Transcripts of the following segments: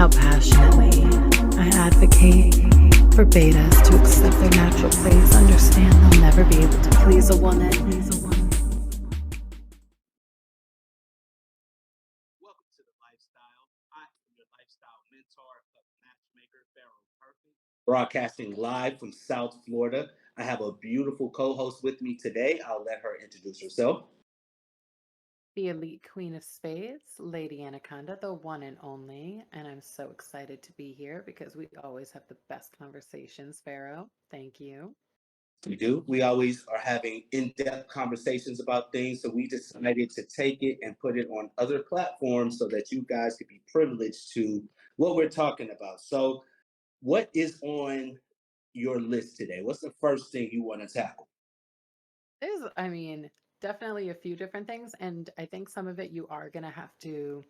how passionately I advocate for betas to accept their natural place, understand they'll never be able to please a woman. Welcome to the lifestyle. I am your lifestyle mentor, matchmaker, Pharaoh Perfect. Broadcasting live from South Florida. I have a beautiful co host with me today. I'll let her introduce herself. The elite queen of spades, Lady Anaconda, the one and only. And I'm so excited to be here because we always have the best conversations, Pharaoh. Thank you. We do. We always are having in depth conversations about things. So we decided to take it and put it on other platforms so that you guys could be privileged to what we're talking about. So, what is on your list today? What's the first thing you want to tackle? I mean, definitely a few different things. And I think some of it you are going to have to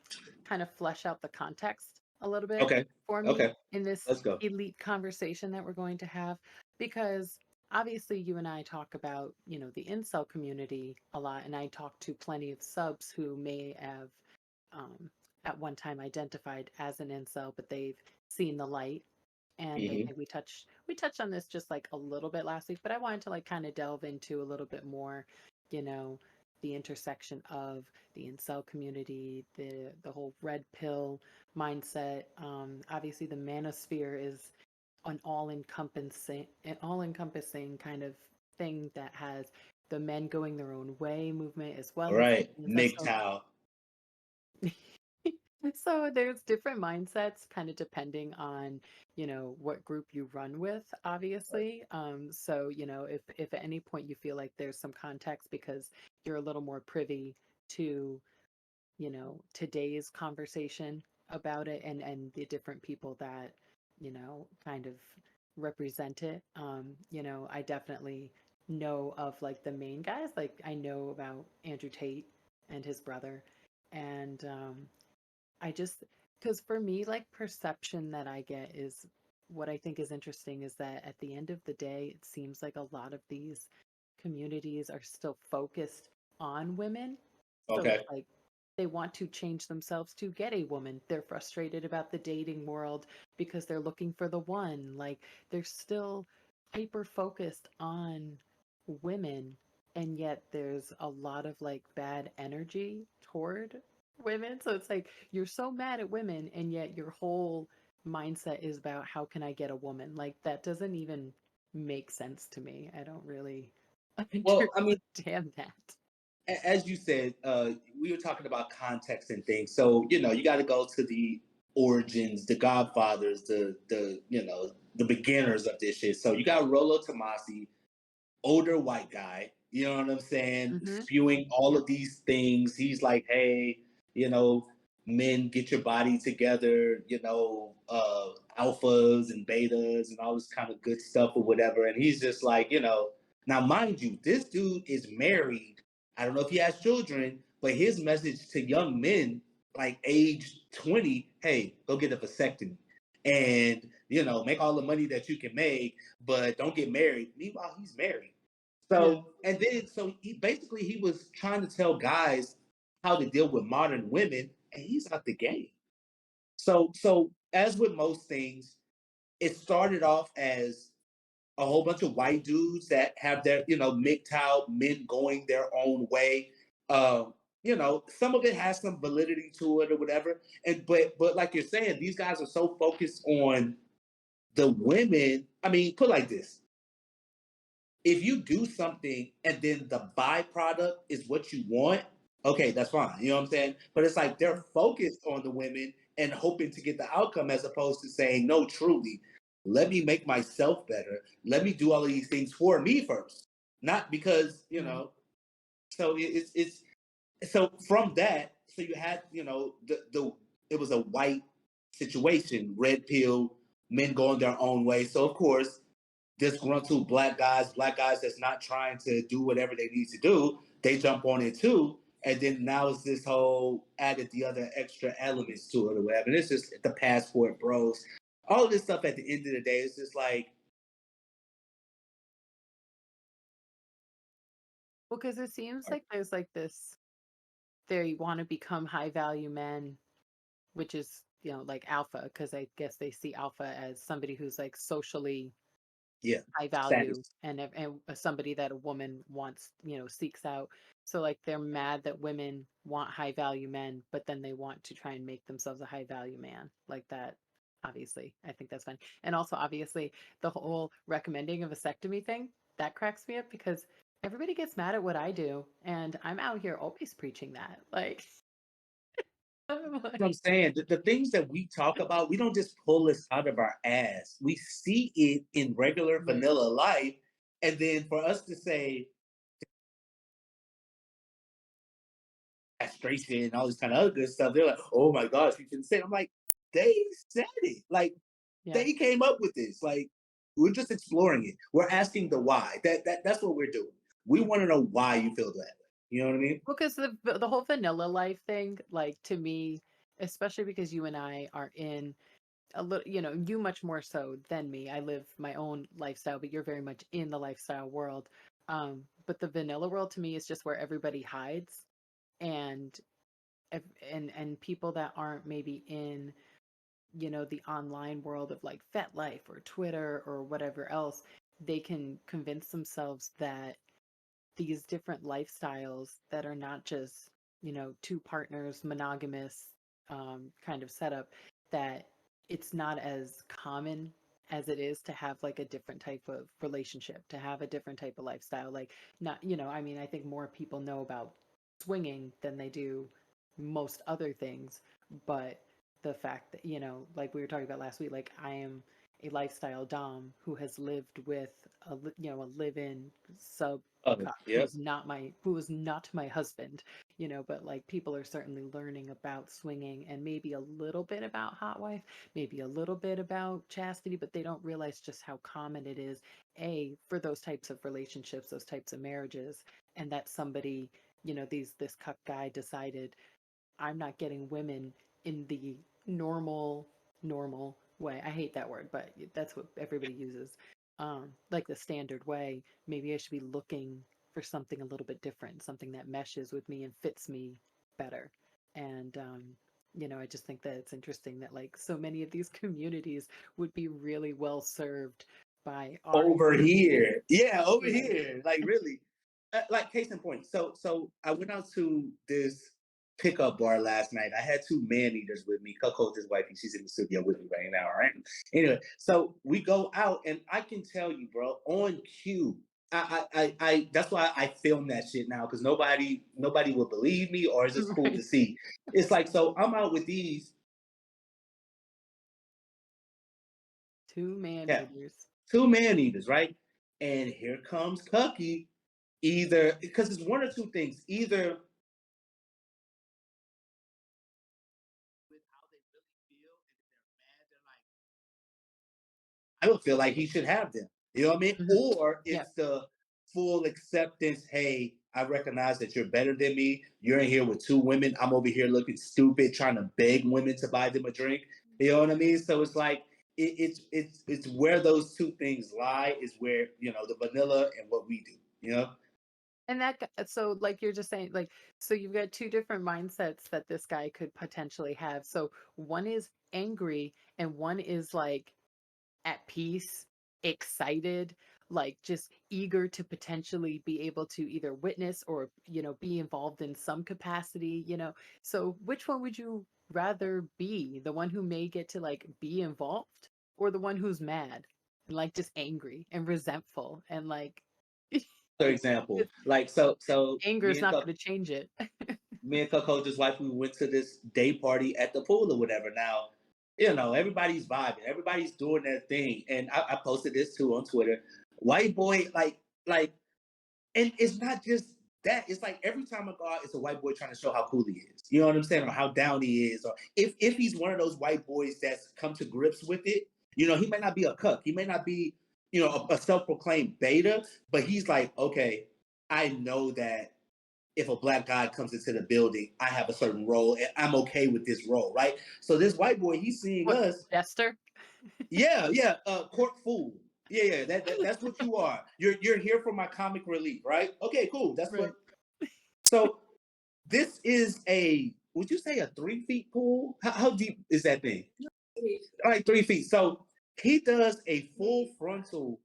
kind of flesh out the context a little bit Okay. for me Okay. in this Let's go. elite conversation that we're going to have. Because obviously, you and I talk about, the incel community a lot. And I talk to plenty of subs who may have um, at one time identified as an incel, but they've seen the light. And I Hmm. think we touched on this just like a little bit last week, but I wanted to like kind of delve into a little bit more, you know, the intersection of the incel community, the whole red pill mindset. Obviously, the manosphere is an all encompassing kind of thing that has the men going their own way movement as All well as right. the incels. So MGTOW. so there's different mindsets kind of depending on, what group you run with, obviously. So, if at any point you feel like there's some context because you're a little more privy to, today's conversation about it and the different people that, kind of represent it. I definitely know of like the main guys. Like I know about Andrew Tate and his brother. And I just, because for me, like perception that I get is what I think is interesting is that at the end of the day, it seems like a lot of these communities are still focused on women. So it's Okay. like they want to change themselves to get a woman. They're frustrated about the dating world because they're looking for the one. Like they're still hyper focused on women. And yet there's a lot of like bad energy toward women. So it's like you're so mad at women, and yet your whole mindset is about how can I get a woman? Like that doesn't even make sense to me. I don't really Well, I mean, understand that. as you said, we were talking about context and things. So, you got to go to the origins, the godfathers, the beginners of this shit. So you got Rollo Tomasi, older white guy, you know what I'm saying, Hmm. spewing all of these things. He's like, hey, you know, men, get your body together, alphas and betas and all this kind of good stuff or whatever. And he's just like, now mind you, this dude is married. I don't know if he has children, but his message to young men, like age 20, hey, go get a vasectomy and, make all the money that you can make, but don't get married. Meanwhile, he's married. Yeah. So he was trying to tell guys how to deal with modern women, and he's out the game. So as with most things, it started off as a whole bunch of white dudes that have their, MGTOW men going their own way. Some of it has some validity to it or whatever. But like you're saying, these guys are so focused on the women. I mean, put it like this: if you do something and then the byproduct is what you want, okay, that's fine. You know what I'm saying? But it's like they're focused on the women and hoping to get the outcome as opposed to saying, no, truly, let me make myself better. Let me do all of these things for me first. Not because, Right. so it's so from that, so you had, the it was a white situation, red pill, men going their own way. So of course, disgruntled black guys that's not trying to do whatever they need to do, they jump on it too. And then now it's this whole added the other extra elements to it or whatever. And it's just the passport bros. All of this stuff at the end of the day is just like, Well, because it seems like there's like this, they want to become high value men, which is, like alpha, because I guess they see alpha as somebody who's like socially Yeah. high value Status. and somebody that a woman wants, seeks out. So like they're mad that women want high value men, but then they want to try and make themselves a high value man like that. Obviously, I think that's fun. And also, obviously, the whole recommending a vasectomy thing that cracks me up because everybody gets mad at what I do, and I'm out here always preaching that. Like, I'm What I'm like, saying, the things that we talk about, we don't just pull this out of our ass. We see it in regular right, vanilla life. And then for us to say castration and all this kind of other good stuff, they're like, oh my gosh, you can say it. I'm like, they said it. Like, yeah. they came up with this. Like, we're just exploring it. We're asking the why. That's what we're doing. We want to know why you feel that way. You know what I mean? Well, because the whole vanilla life thing, like to me, especially because you and I are in a little, you much more so than me. I live my own lifestyle, but you're very much in the lifestyle world. But the vanilla world to me is just where everybody hides, and and people that aren't maybe in, the online world of like FetLife or Twitter or whatever else, they can convince themselves that these different lifestyles that are not just, two partners, monogamous kind of setup, that it's not as common as it is to have like a different type of relationship, to have a different type of lifestyle. Like, not, I mean, I think more people know about swinging than they do most other things, but the fact that, like we were talking about last week, like I am a lifestyle dom who has lived with a live-in sub Yep. who is not my husband, but like people are certainly learning about swinging and maybe a little bit about hot wife, maybe a little bit about chastity, but they don't realize just how common it is, for those types of relationships, those types of marriages, and that somebody, this cuck guy decided, I'm not getting women in the normal way. I hate that word, but that's what everybody uses. Like the standard way. Maybe I should be looking for something a little bit different, something that meshes with me and fits me better. And I just think that it's interesting that like so many of these communities would be really well served by our Over here. Yeah, over right. here. Like really. Like case in point. So I went out to this pickup bar last night. I had two man eaters with me. Coco's his wife, and she's in the studio with me right now. All right. Anyway, so we go out, and I can tell you, bro, on cue. That's why I film that shit now because nobody will believe me or it's just cool Right. to see. It's like so I'm out with these Two man yeah, eaters. two man eaters, right? And here comes Cucky, either because it's one or two things. Either with how they really feel, and if they're mad, they're like, I don't feel like he should have them. You know what I mean? Mhm. Or Yeah. it's the full acceptance. Hey, I recognize that you're better than me. You're in here with two women. I'm over here looking stupid, trying to beg women to buy them a drink. You know what I mean? So it's like it's where those two things lie is where the vanilla and what we do. You know? And so like you're just saying, like, so you've got two different mindsets that this guy could potentially have. So one is angry and one is like at peace, excited, like just eager to potentially be able to either witness or, be involved in some capacity. So which one would you rather be? The one who may get to like be involved, or the one who's mad and like just angry and resentful and like For example, like so anger is not going to change it. me and Coco's wife, we went to this day party at the pool or whatever. Now, everybody's vibing, everybody's doing their thing, and I posted this too on Twitter. White boy, like, and it's not just that. It's like every time I go out, it's a white boy trying to show how cool he is. You know what I'm saying, or how down he is, or if he's one of those white boys that's come to grips with it. He may not be a cuck, he may not be, a self-proclaimed beta, but he's like, okay, I know that if a black guy comes into the building, I have a certain role and I'm okay with this role, right? So this white boy, he's seeing What, us, jester? yeah, court fool. Yeah, that's what you are. You're here for my comic relief, right? Okay, cool. That's Right. what so this is a would you say a 3 feet pool? How deep is that thing? Like 3 feet. So he does a full frontal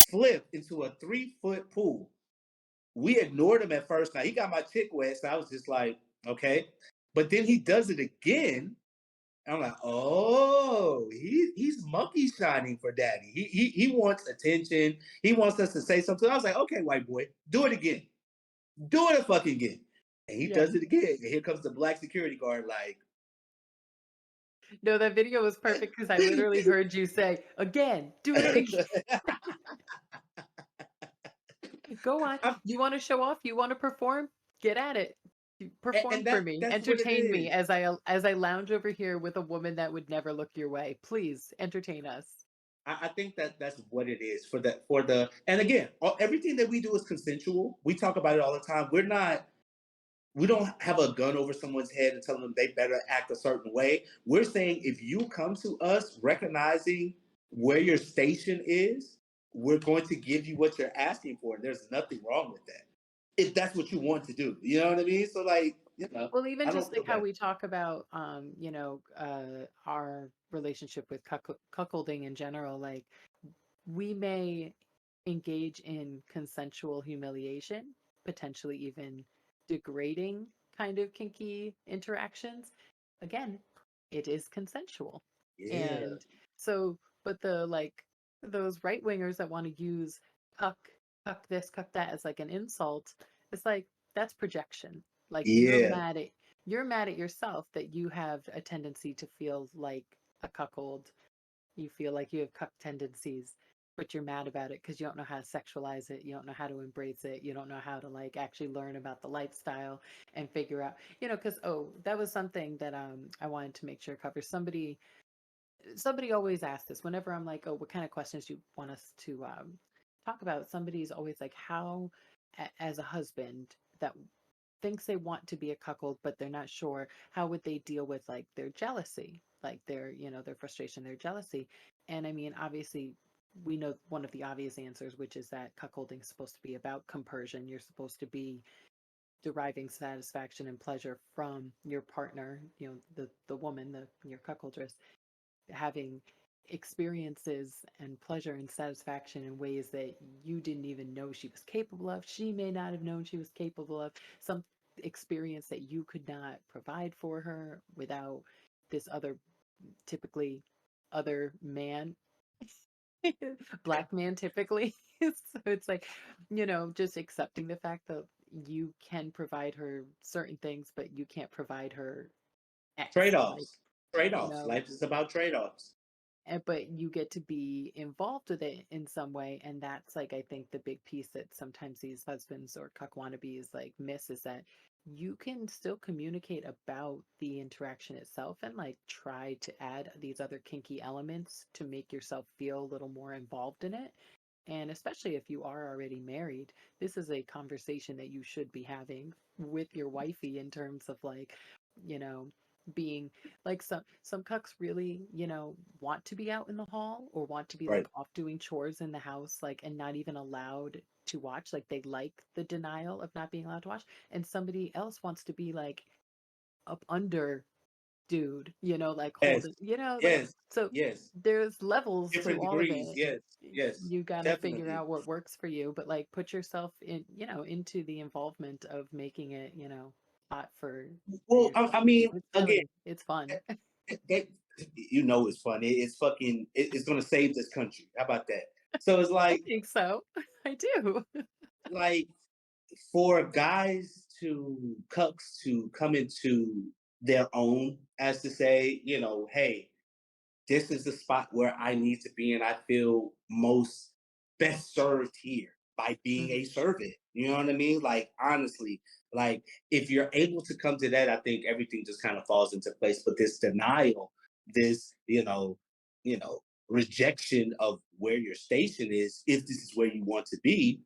flip into a 3 foot pool. We ignored him at first. Now he got my chick wet, so I was just like, okay. But then he does it again. And I'm like, oh, he's monkey shining for daddy. He wants attention. He wants us to say something. I was like, okay, white boy, do it again. Do it a fucking again. And he Yeah. does it again. And here comes the black security guard, like, No, that video was perfect because I literally heard you say, again, do it again. Go on. I'm, You want to show off? You want to perform? Get at it. You perform and for me. that's what it Entertain me is. as I lounge over here with a woman that would never look your way. Please entertain us. I think that that's what it is for the and again, everything that we do is consensual. We talk about it all the time. We don't have a gun over someone's head and telling them they better act a certain way. We're saying if you come to us recognizing where your station is, we're going to give you what you're asking for. And there's nothing wrong with that. If that's what you want to do. You know what I mean? So like, Well, even I don't just like feel how bad. we talk about, our relationship with cuckolding in general, like we may engage in consensual humiliation, potentially even degrading kind of kinky interactions. Again, it is consensual. Yeah. And so, but the like those right wingers that want to use cuck, cuck this, cuck that as like an insult, it's like that's projection. Like Yeah. you're mad at yourself that you have a tendency to feel like a cuckold. You feel like you have cuck tendencies, but you're mad about it because you don't know how to sexualize it. You don't know how to embrace it. You don't know how to like actually learn about the lifestyle and figure out, because that was something that I wanted to make sure covers. Somebody always asks this whenever I'm like, oh, what kind of questions do you want us to talk about? Somebody's always like, how, as a husband that thinks they want to be a cuckold, but they're not sure, how would they deal with like their jealousy, like their frustration, their jealousy. And I mean, obviously, we know one of the obvious answers, which is that cuckolding is supposed to be about compersion. You're supposed to be deriving satisfaction and pleasure from your partner, the woman, your cuckoldress, having experiences and pleasure and satisfaction in ways that you didn't even know she was capable of. She may not have known she was capable of some experience that you could not provide for her without this other, typically other man, black man typically. So it's like, just accepting the fact that you can provide her certain things, but you can't provide her X. Like, Trade-offs. you Trade-offs. know, Life is about trade-offs. but you get to be involved with it in some way, and that's like I think the big piece that sometimes these husbands or cuck wannabes like miss is that you can still communicate about the interaction itself and like try to add these other kinky elements to make yourself feel a little more involved in it. And especially if you are already married, this is a conversation that you should be having with your wifey in terms of like, you know being like, some cucks really, want to be out in the hall or want to be like Right. off doing chores in the house, like, and not even allowed to watch. Like they like the denial of not being allowed to watch. And somebody else wants to be like up under dude, like Yes. holding, like, Yes. so Yes. there's levels to Different all of degrees. it. Yes. Yes. You got to figure Definitely. out what works for you, but like put yourself into the involvement of making it, hot for Well, yourself. I mean, It's again, silly. It's fun. they, it's fun. It's fucking. It's gonna save this country. How about that? So it's I think so. I do. like for guys to cucks to come into their own, as to say, hey, this is the spot where I need to be, and I feel most best served here by being a Mhm. servant. You know what I mean? Like honestly, like if you're able to come to that, I think everything just kind of falls into place. But this denial, this rejection of where your station is, if this is where you want to be,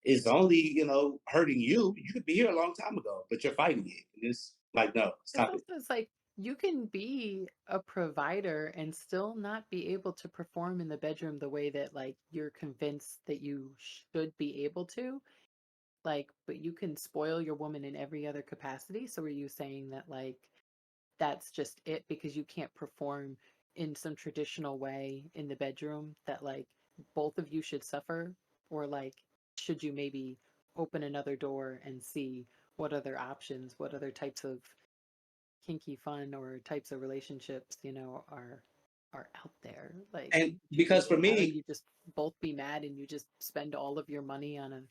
is only hurting you. You could be here a long time ago, but you're fighting it. And it's like, no, It's stop it. also it's like you can be a provider and still not be able to perform in the bedroom the way that like you're convinced that you should be able to. Like, but you can spoil your woman in every other capacity. So are you saying that like that's just it because you can't perform in some traditional way in the bedroom, that like both of you should suffer? Or like, should you maybe open another door and see what other options, what other types of kinky fun or types of relationships, are out there? Like, And do you because deal for with that, or me, you just both be mad and you just spend all of your money on a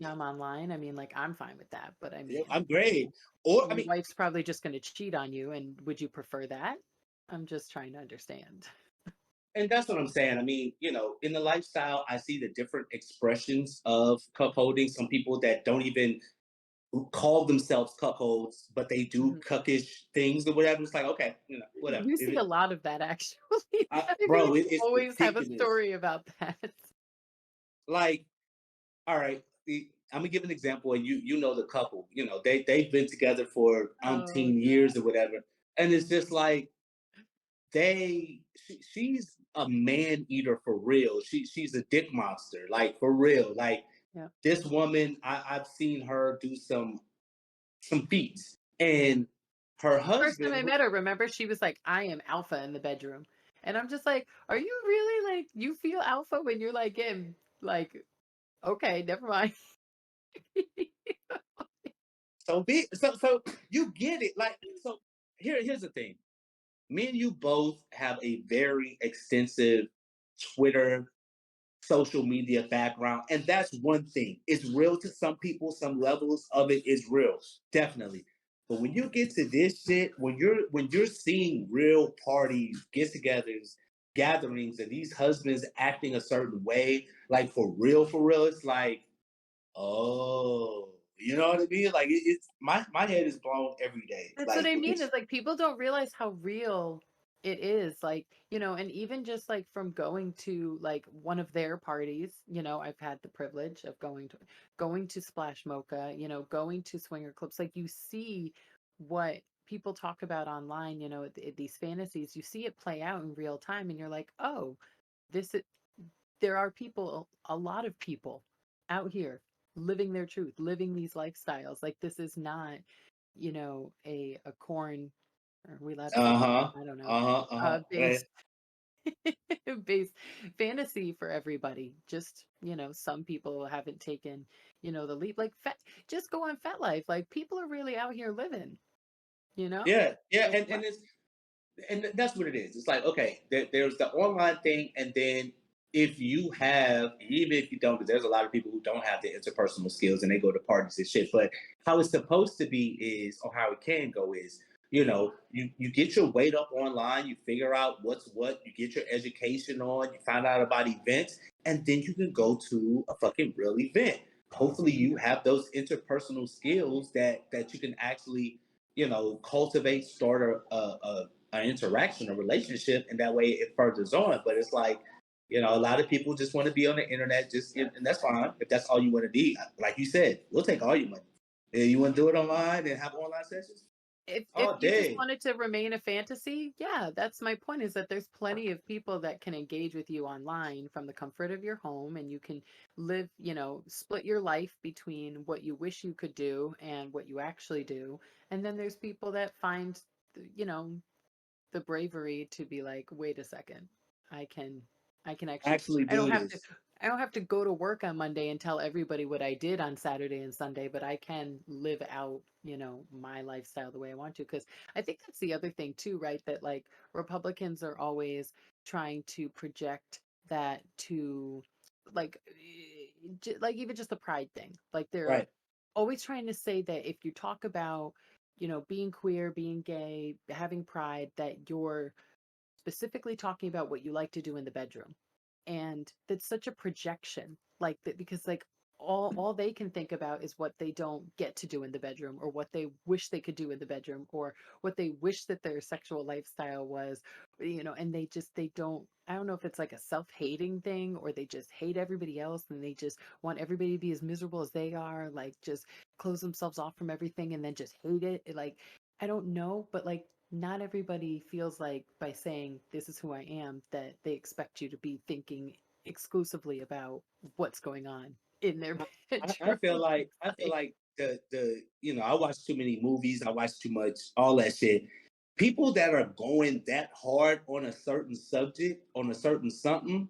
dom online? I mean, like, I'm fine with that, but I yeah, mean, I'm great. Or I your mean, wife's probably just going to cheat on you, and would you prefer that? I'm just trying to understand. and that's what I'm saying. I mean, in the lifestyle, I see the different expressions of cup holding. Some people that don't even call themselves cuckolds, but they do Mhm. cuckish things or whatever. It's like, okay, whatever. You see a lot of that, actually. I feel Bro, like you it's always have a ridiculous. story about that. Like, all right, I'm gonna give an example, and you know the couple. They've been together for Oh, umpteen God. years or whatever, and it's just like she's a man eater for real. She's a dick monster, like for real. Like Yeah. this woman, I've seen her do some feats, and her First time I husband. met her, remember, she was like, I am alpha in the bedroom. And I'm just like, are you really like, you feel alpha when you're like in, like, okay, never mind. So you get it. Like so, here's the thing. Me and you both have a very extensive Twitter, social media background, and that's one thing. It's real to some people. Some levels of it is real, definitely. But when you get to this shit, when you're seeing real parties, get-togethers, gatherings, and these husbands acting a certain way, like for real, it's like, oh, you know what I mean? Like it's my head is blown every day. That's what Like I with mean, this, is like people don't realize how real it is. Like, and even just like from going to like one of their parties, I've had the privilege of going to Splash Mocha, going to swinger clubs. Like, you see what people talk about online, these fantasies, you see it play out in real time, and you're like, oh, this is, there are people, a lot of people out here living their truth, living these lifestyles. Like, this is not, a corn, are we allowed to say corn? I don't know. right. Based based fantasy for everybody. Just, some people haven't taken, the leap. Like, just go on FetLife. Like, people are really out here living, you know? Yeah, yeah, Like, and what? that's what it is. It's like, okay, there's the online thing, and then if you have, even if you don't, because there's a lot of people who don't have the interpersonal skills and they go to parties and shit. But how it's supposed to be is, or how it can go is, you get your weight up online, you figure out what's what, you get your education on, you find out about events, and then you can go to a fucking real event. Hopefully, you have those interpersonal skills that you can actually, cultivate, start a an interaction, a relationship, and that way it furthers on. But it's like, a lot of people just want to be on the internet, and that's fine if that's all you want to be. Like you said, we'll take all your money. If you want to do it online and have online sessions If all you just day. want it to remain a fantasy, yeah, that's my point, is that there's plenty of people that can engage with you online from the comfort of your home, and you can live, split your life between what you wish you could do and what you actually do. And then there's people that find, the bravery to be like, wait a second, I can I can actually, Actually I don't do have to this. I don't have to go to work on Monday and tell everybody what I did on Saturday and Sunday, but I can live out, my lifestyle the way I want to. Because I think that's the other thing too, right? That like Republicans are always trying to project that to, like, like even just the pride thing. Like, they're Right. always trying to say that if you talk about, being queer, being gay, having pride, that you're specifically talking about what you like to do in the bedroom. And that's such a projection, like that, because like all they can think about is what they don't get to do in the bedroom, or what they wish they could do in the bedroom, or what they wish that their sexual lifestyle was, and they don't, I don't know if it's like a self-hating thing, or they just hate everybody else and they just want everybody to be as miserable as they are, like just close themselves off from everything and then just hate it. Like, I don't know, but like, not everybody feels like by saying this is who I am that they expect you to be thinking exclusively about what's going on in their I bedroom. feel like It's like, the I watch too many movies, I watch too much, all that shit. people that are going that hard on a certain subject, on a certain something,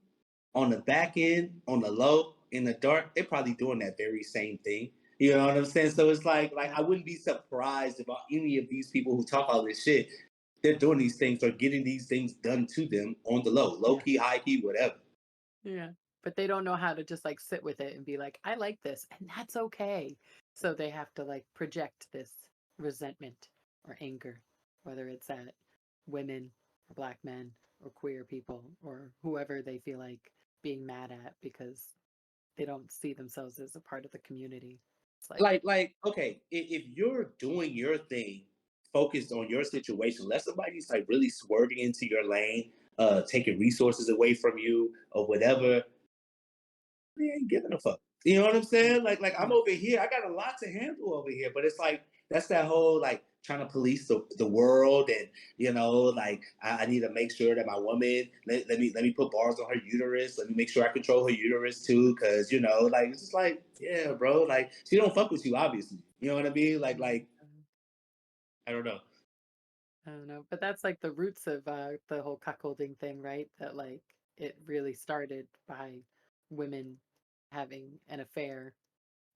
on the back end, on the low, in the dark, they're probably doing that very same thing. You know what I'm saying? So it's like Yeah. I wouldn't be surprised if any of these people who talk all this shit, they're doing these things or getting these things done to them on the low Yeah. key, high key, whatever. Yeah. But they don't know how to just like sit with it and be like, I like this, and that's okay. So they have to like project this resentment or anger, whether it's at women or black men or queer people or whoever they feel like being mad at because they don't see themselves as a part of the community. It's like, Okay, if you're doing your thing, focused on your situation, let somebody's like really swerving into your lane, taking resources away from you or whatever. They ain't giving a fuck. You know what I'm yeah, saying? Like I'm yeah, over here. I got a lot to handle over here, but it's like that's that whole like trying to police the world and like I need to make sure that my woman let me put bars on her uterus. Let me make sure I control her uterus too, because like it's just like yeah, bro. Like she don't fuck with you, obviously. You know what I mean? Like I don't know. I don't know. But that's like the roots of the whole cuckolding thing, right? That like it really started by women having an affair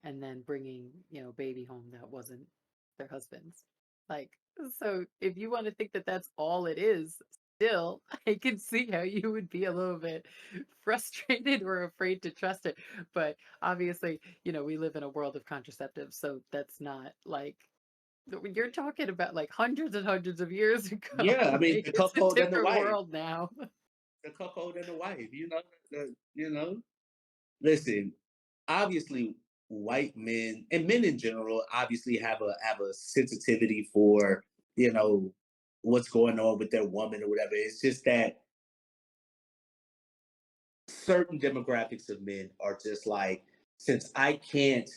and then bringing, baby home that wasn't their husband's. Like, so if you want to think that that's all it is, still, I can see how you would be a little bit frustrated or afraid to trust it. But obviously, we live in a world of contraceptives, so that's not like you're talking about like hundreds and hundreds of years ago. Yeah, I mean Like the it's a cuckold and the different wife, world now. the cuckold and the wife. Listen, obviously white men and men in general obviously have a sensitivity for you know what's going on with their woman or whatever. It's just that certain demographics of men are just like, since I can't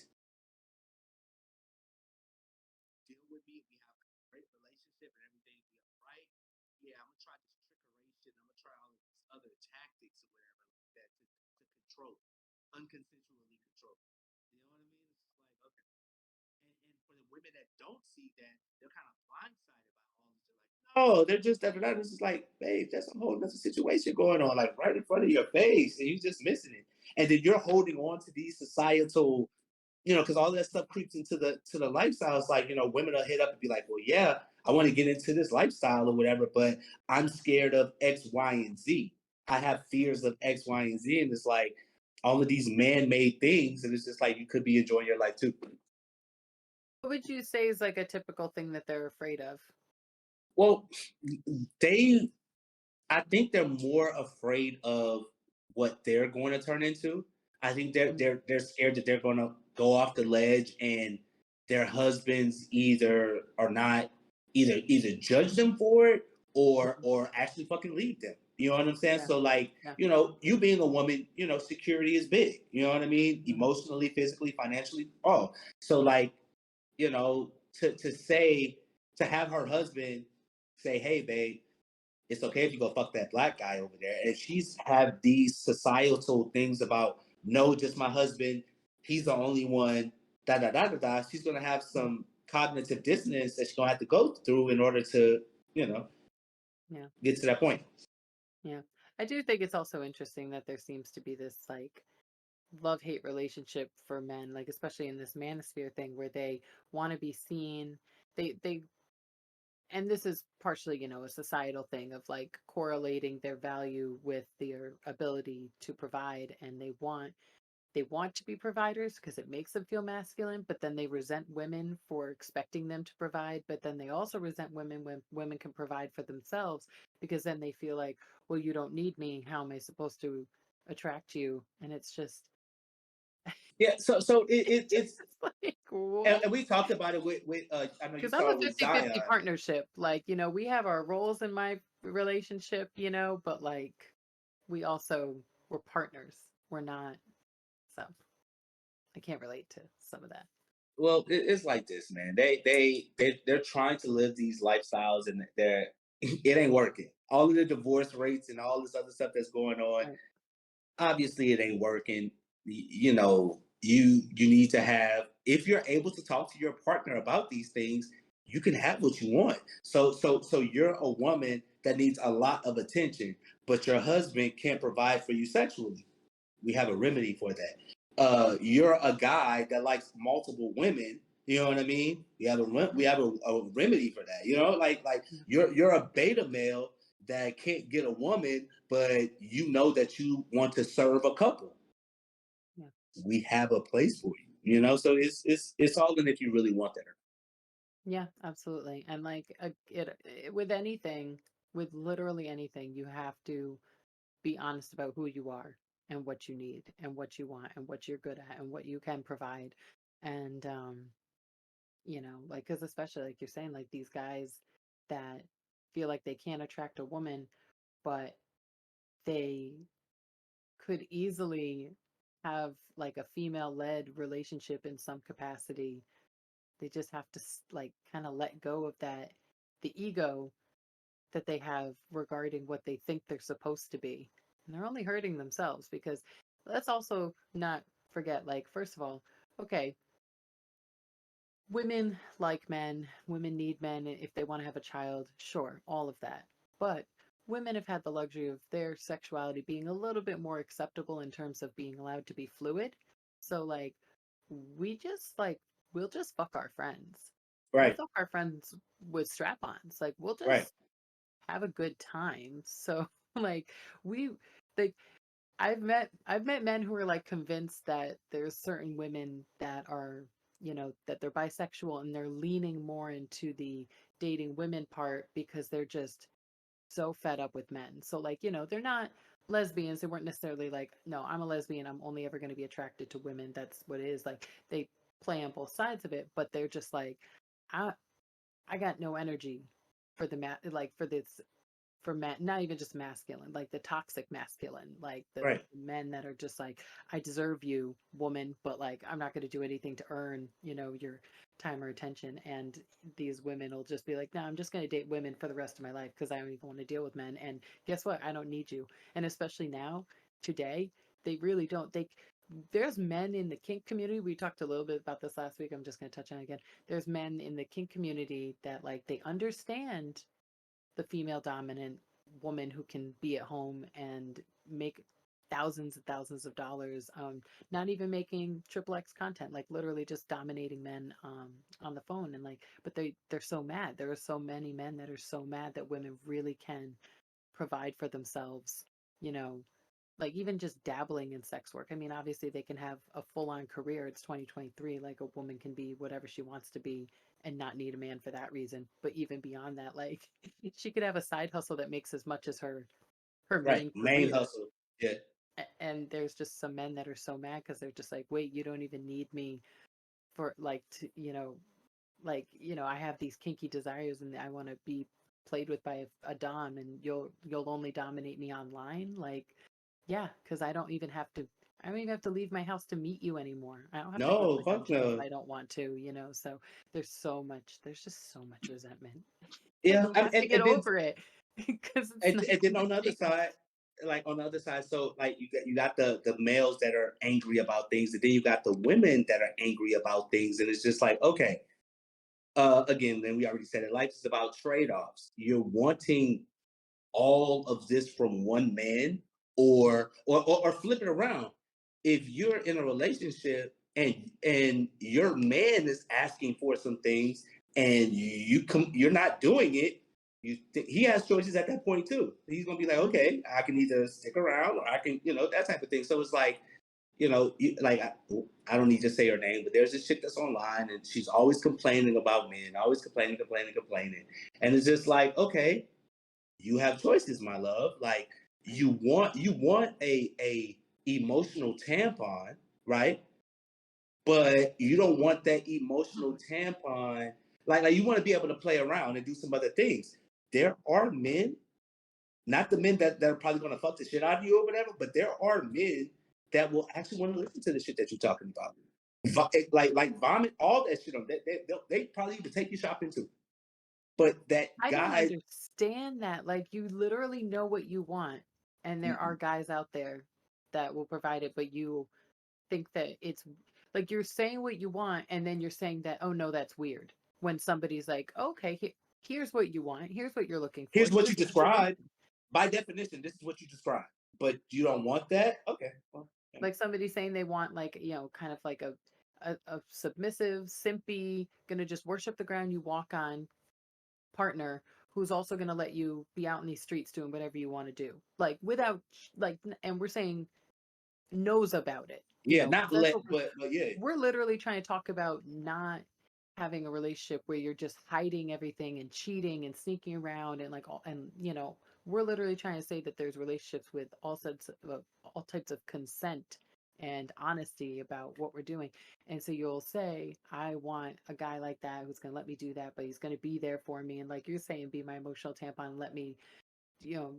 deal with me, we have a great relationship and everything be all right. Yeah, I'm gonna try this trickeration. I'm gonna try all of these other tactics or whatever like that to control, unconsensually control. You know what I mean? It's just like okay. And for the women that don't see that, they're kind of blindsided by all this. They're like, no, they're just that. It's just like, babe, there's a whole other situation going on, like right in front of your face, and you're just missing it. And then you're holding on to these societal, because all that stuff creeps into the lifestyle. It's like, women will hit up and be like, well, yeah, I want to get into this lifestyle or whatever, but I'm scared of X, Y, and Z. I have fears of X, Y, and Z, and it's like all of these man-made things, and it's just like you could be enjoying your life too. What would you say is like a typical thing that they're afraid of? Well, they I think they're more afraid of what they're going to turn into. I think they're Mm, they're they're scared that they're going to go off the ledge and their husbands either are not either judge them for it or mhm. or actually fucking leave them. You know what I'm saying? Yeah, So like, yeah. you being a woman, security is big. You know what I mean? Mhm. Emotionally, physically, financially, all. So like, to say to have her husband say, "Hey, babe, it's okay if you go fuck that black guy over there." If she's have these societal things about no, just my husband, he's the only one, da da da da da, she's gonna have Mm, some cognitive dissonance that she's gonna have to go through in order to, yeah, get to that point. yeah. I do think it's also interesting that there seems to be this like love-hate relationship for men, like especially in this manosphere thing where they want to be seen. They and this is partially, a societal thing of like correlating their value with their ability to provide, and they want to be providers because it makes them feel masculine, but then they resent women for expecting them to provide. But then they also resent women when women can provide for themselves because then they feel like, well, you don't need me. How am I supposed to attract you? And it's just, Yeah, so it's it's like, what? and we talked about it with I know you Because I'm saw a it with 50-50 Zion. partnership. Like, we have our roles in my relationship, but like we also, we're partners. We're not, so I can't relate to some of that. Well, it's like this, man. They're trying to live these lifestyles, and they're it ain't working. All of the divorce rates and all this other stuff that's going on, Right. obviously it ain't working. You need to have, if you're able to talk to your partner about these things, you can have what you want. So you're a woman that needs a lot of attention, but your husband can't provide for you sexually. We have a remedy for that. You're a guy that likes multiple women. You know what I mean? We have a remedy for that. You know, like Yeah. you're a beta male that can't get a woman, but you know that you want to serve a couple. Yeah. We have a place for you. You know, so it's all in if you really want that. Yeah, absolutely. And like with anything, with literally anything, you have to be honest about who you are and what you need and what you want and what you're good at and what you can provide. And like cuz especially like you're saying like these guys that feel like they can't attract a woman, but they could easily have like a female led relationship in some capacity. They just have to like kind of let go of the ego that they have regarding what they think they're supposed to be. And they're only hurting themselves because let's also not forget, like, first of all, okay, women like men, women need men if they want to have a child, sure, all of that. But women have had the luxury of their sexuality being a little bit more acceptable in terms of being allowed to be fluid. So, like, we just, like, we'll just fuck our friends. We'll Right, fuck our friends with strap ons. Like, we'll right, just have a good time. So like we like I've met men who are like convinced that there's certain women that are, that they're bisexual and they're leaning more into the dating women part because they're just so fed up with men. So like, they're not lesbians. They weren't necessarily like, no, I'm a lesbian. I'm only ever going to be attracted to women. That's what it is. Like they play on both sides of it, but they're just like, I I got no energy for like for this for men, not even just masculine, like the toxic masculine, like the right, men that are just like, I deserve you, woman, but like I'm not going to do anything to earn, your time or attention. And these women will just be like, no, I'm just going to date women for the rest of my life because I don't even want to deal with men. And guess what? I don't need you. And especially now, today, they really don't. There's men in the kink community. We talked a little bit about this last week. I'm just going to touch on it again. There's men in the kink community that like they understand the female dominant woman who can be at home and make thousands and thousands of dollars, not even making triple X content, like literally just dominating men on the phone. And like, but they're so mad. There are so many men that are so mad that women really can provide for themselves, you know, like even just dabbling in sex work. I mean, obviously they can have a full-on career. It's 2023. Like a woman can be whatever she wants to be and not need a man for that reason. But even beyond that, like she could have a side hustle that makes as much as her right. main Main career. hustle. Yeah, And there's just some men that are so mad because they're just like, wait, you don't even need me for like to, like, I have these kinky desires and I want to be played with by a dom, and you'll only dominate me online. Like, yeah, because I don't even have to leave my house to meet you anymore. I don't have to go to no, the fuck dungeon if no. I don't want to, so there's just so much resentment. And Yeah, he has to get and then over it because it's and then on the other 1990s. side, so like you got the males that are angry about things, and then you got the women that are angry about things, and it's just like, okay, again, then we already said it. Life is about trade-offs. You're wanting all of this from one man, or flip it around. If you're in a relationship and your man is asking for some things and you're not doing it, he has choices at that point too. He's gonna be like, Mhm. okay, I can either stick around or I can, that type of thing. So it's like, like I don't need to say her name, but there's this chick that's online and she's always complaining about men, always complaining. And it's just like, okay, you have choices, my love. Like Right. you want a emotional tampon, right? But you don't want that emotional tampon. Like you want to be able to play around and do some other things. There are men, not the men that are probably going to fuck the shit out of you or whatever, but there are men that will actually want to listen to the shit that you're talking about. Like vomit all that shit on. They probably even take you shopping too. But that I don't guy, understand that. Like, you literally know what you want, and there are guys out there that will provide it, but you think that it's like you're saying what you want, and then you're saying that, oh no, that's weird. when somebody's like, okay, here's what you want, here's what you're looking for, Here's what here's you the information. describe. By definition, this is what you describe. But you don't want that? Okay. Well, yeah. Like somebody saying they want like, kind of like a submissive, simpy, gonna just worship the ground you walk on partner who's also gonna let you be out in these streets doing whatever you want to do. Like without like, and we're saying knows about it, Yeah, because not that's let, what but yeah. we're literally trying to talk about, not having a relationship where you're just hiding everything and cheating and sneaking around and like all, and we're literally trying to say that there's relationships with all types of consent and honesty about what we're doing. And so you'll say, I want a guy like that who's going to let me do that, but he's going to be there for me, and like you're saying, be my emotional tampon, let me you know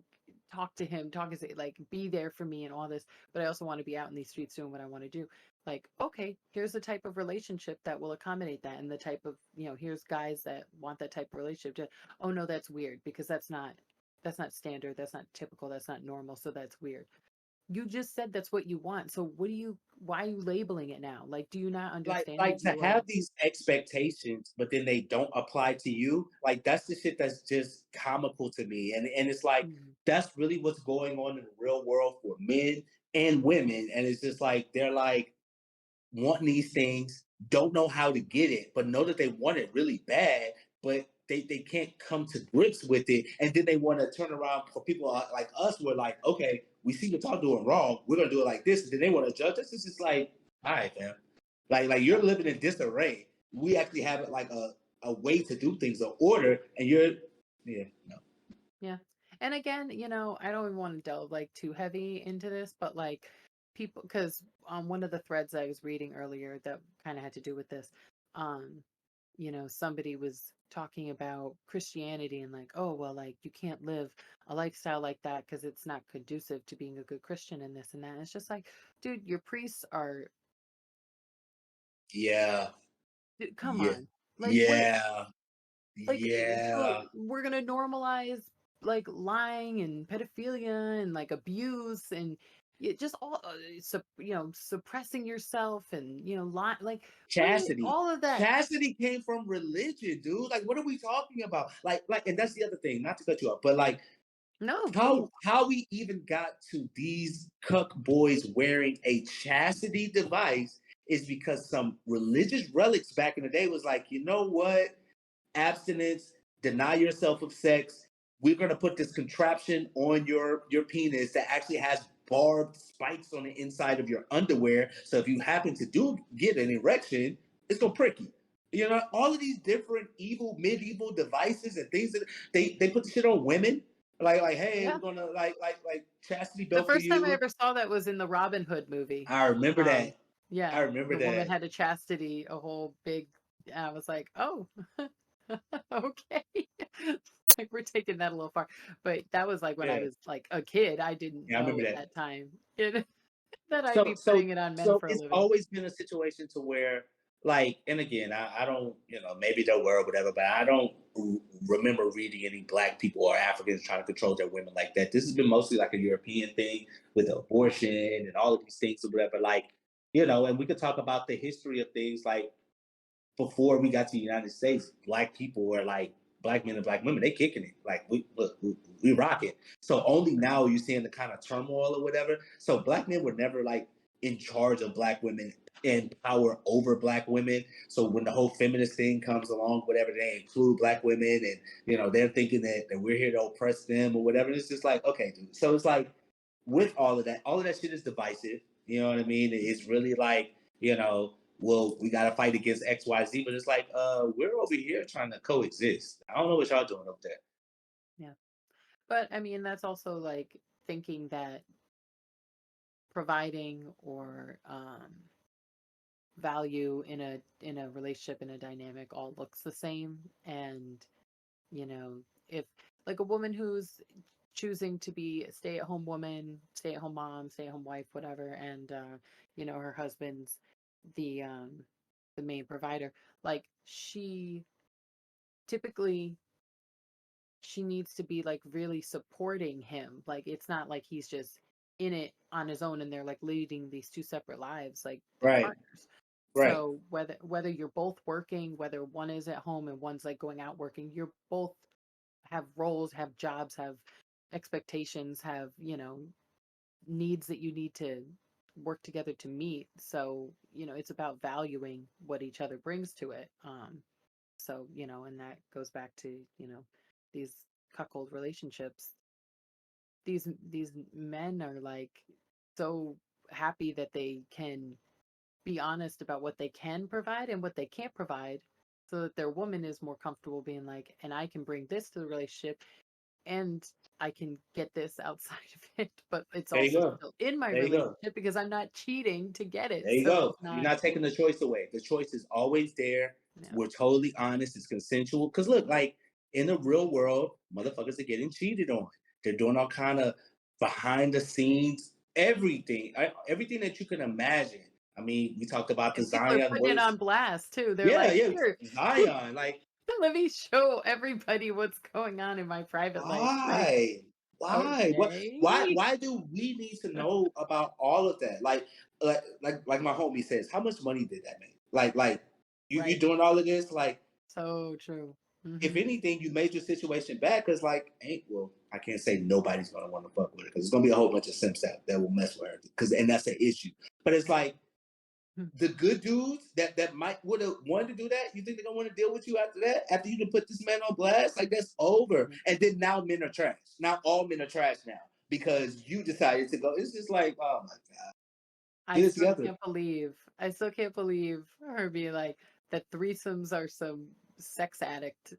talk to him, talk to like be there for me and all this, but I also want to be out in these streets doing what I want to do. Like, okay, here's the type of relationship that will accommodate that, and the type of, here's guys that want that type of relationship. Oh no, that's weird because that's not standard, that's not typical, that's not normal, so that's weird. You just said that's what you want, so why are you labeling it now? Like, do you not understand Like that to you are? have these expectations, but then they don't apply to you. Like that's the shit that's just comical to me. And it's like Mhm. that's really what's going on in the real world for men and women. And it's just like they're like wanting these things, don't know how to get it, but know that they want it really bad, but they can't come to grips with it. And then they want to turn around for people like us. We're like, okay, we see what y'all doing wrong. We're gonna do it like this. And then they want to judge us. It's just like, all right, man. Like you're Yeah. living in disarray. We actually have like a way to do things, an order, and you're yeah, no. Yeah. And again, I don't even want to delve like too heavy into this, but like people, because on one of the threads I was reading earlier that kind of had to do with this, um, somebody was talking about Christianity and like, oh, well, like you can't live a lifestyle like that because it's not conducive to being a good Christian and this and that. And it's just like, dude, your priests are, Yeah, dude, come yeah, on. Like, what? yeah, Like, so yeah. we're gonna normalize like lying and pedophilia and like abuse and just all suppressing yourself and lie, like what are Chastity. all of that. Chastity came from religion, dude. Like, what are we talking about? And that's the other thing. Not to cut you off, but like, No, please. how we even got to these cuck boys wearing a chastity device is because some religious relics back in the day was like, you know what? Abstinence, deny yourself of sex. We're gonna put this contraption on your penis that actually has barbed spikes on the inside of your underwear. So if you happen to do get an erection, it's gonna prick you. You know, all of these different evil medieval devices and things that they put the shit on women. Like, hey, Yeah, we're gonna like chastity the belt for first time I you. ever saw that was in the Robin Hood movie. I remember um that. yeah, I remember the woman that. had a chastity, a whole big, I was like, oh. Okay. Like we're taking that a little far, but that was like when I Yeah, was like a kid. I didn't yeah, I know remember at that. that time that I'd so be so putting it on men so for a it's living. always been a situation to where like, and again, I don't, maybe there were or whatever, but I don't remember reading any black people or Africans trying to control their women like that. This has been mostly like a European thing with abortion and all of these things or whatever. Like, and we could talk about the history of things like before we got to the United States, black people were like black men and black women, they kicking it. Like we rock it. So only now you're seeing the kind of turmoil or whatever. So black men were never like in charge of black women and power over black women. So when the whole feminist thing comes along, whatever, they include black women and they're thinking that we're here to oppress them or whatever. It's just like, okay, dude. So it's like with all of that shit is divisive. You know what I mean? It's really like, well, we got to fight against XYZ, but it's like, we're over here trying to coexist. I don't know what y'all doing up there. Yeah. But I mean, that's also like thinking that providing or value in a relationship, in a dynamic, all looks the same. And if like a woman who's choosing to be a stay-at-home woman, stay-at-home mom, stay-at-home wife, whatever, and her husband's the um the main provider, like typically she needs to be like really supporting him. Like it's not like he's just in it on his own and they're like leading these two separate lives, like they're Right. partners. Right. So whether you're both working, whether one is at home and one's like going out working, you're both have roles, have jobs, have expectations, have, needs that you need to work together to meet. So, it's about valuing what each other brings to it. So, and that goes back to, these cuckold relationships. These men are like so happy that they can be honest about what they can provide and what they can't provide so that their woman is more comfortable being like, and I can bring this to the relationship and I can get this outside of it, but it's There you also go. still in my There you go. relationship because I'm not cheating to get it. There you So go. it's You're not, not taking the choice away. The choice is always there. no. We're totally honest. It's consensual. Because look, like in the real world, motherfuckers are getting cheated on. They're doing all kind of behind the scenes, everything that you can imagine. I mean, we talked about the And people are Zion putting it on was, blast too. They're yeah, like, yeah, here, Zion. Like, let me show everybody what's going on in my private life. Like, why? Why? What? okay. Why do we need to know about all of that? Like my homie says, how much money did that make? Like you Right. doing all of this? Like, So true. if Hmm. anything, you made your situation bad because like, ain't well, I can't say nobody's gonna want to fuck with her because there's gonna be a whole bunch of simps that will mess with her and that's an issue. But it's like the good dudes that might would have wanted to do that, you think they're gonna want to deal with you after that? After you can put this man on blast? Like that's over. And then now men are trash. Now all men are trash now because you decided to go. It's just like, oh my god. I Get it still together. can't believe I still can't believe her being like that threesomes are some sex addict.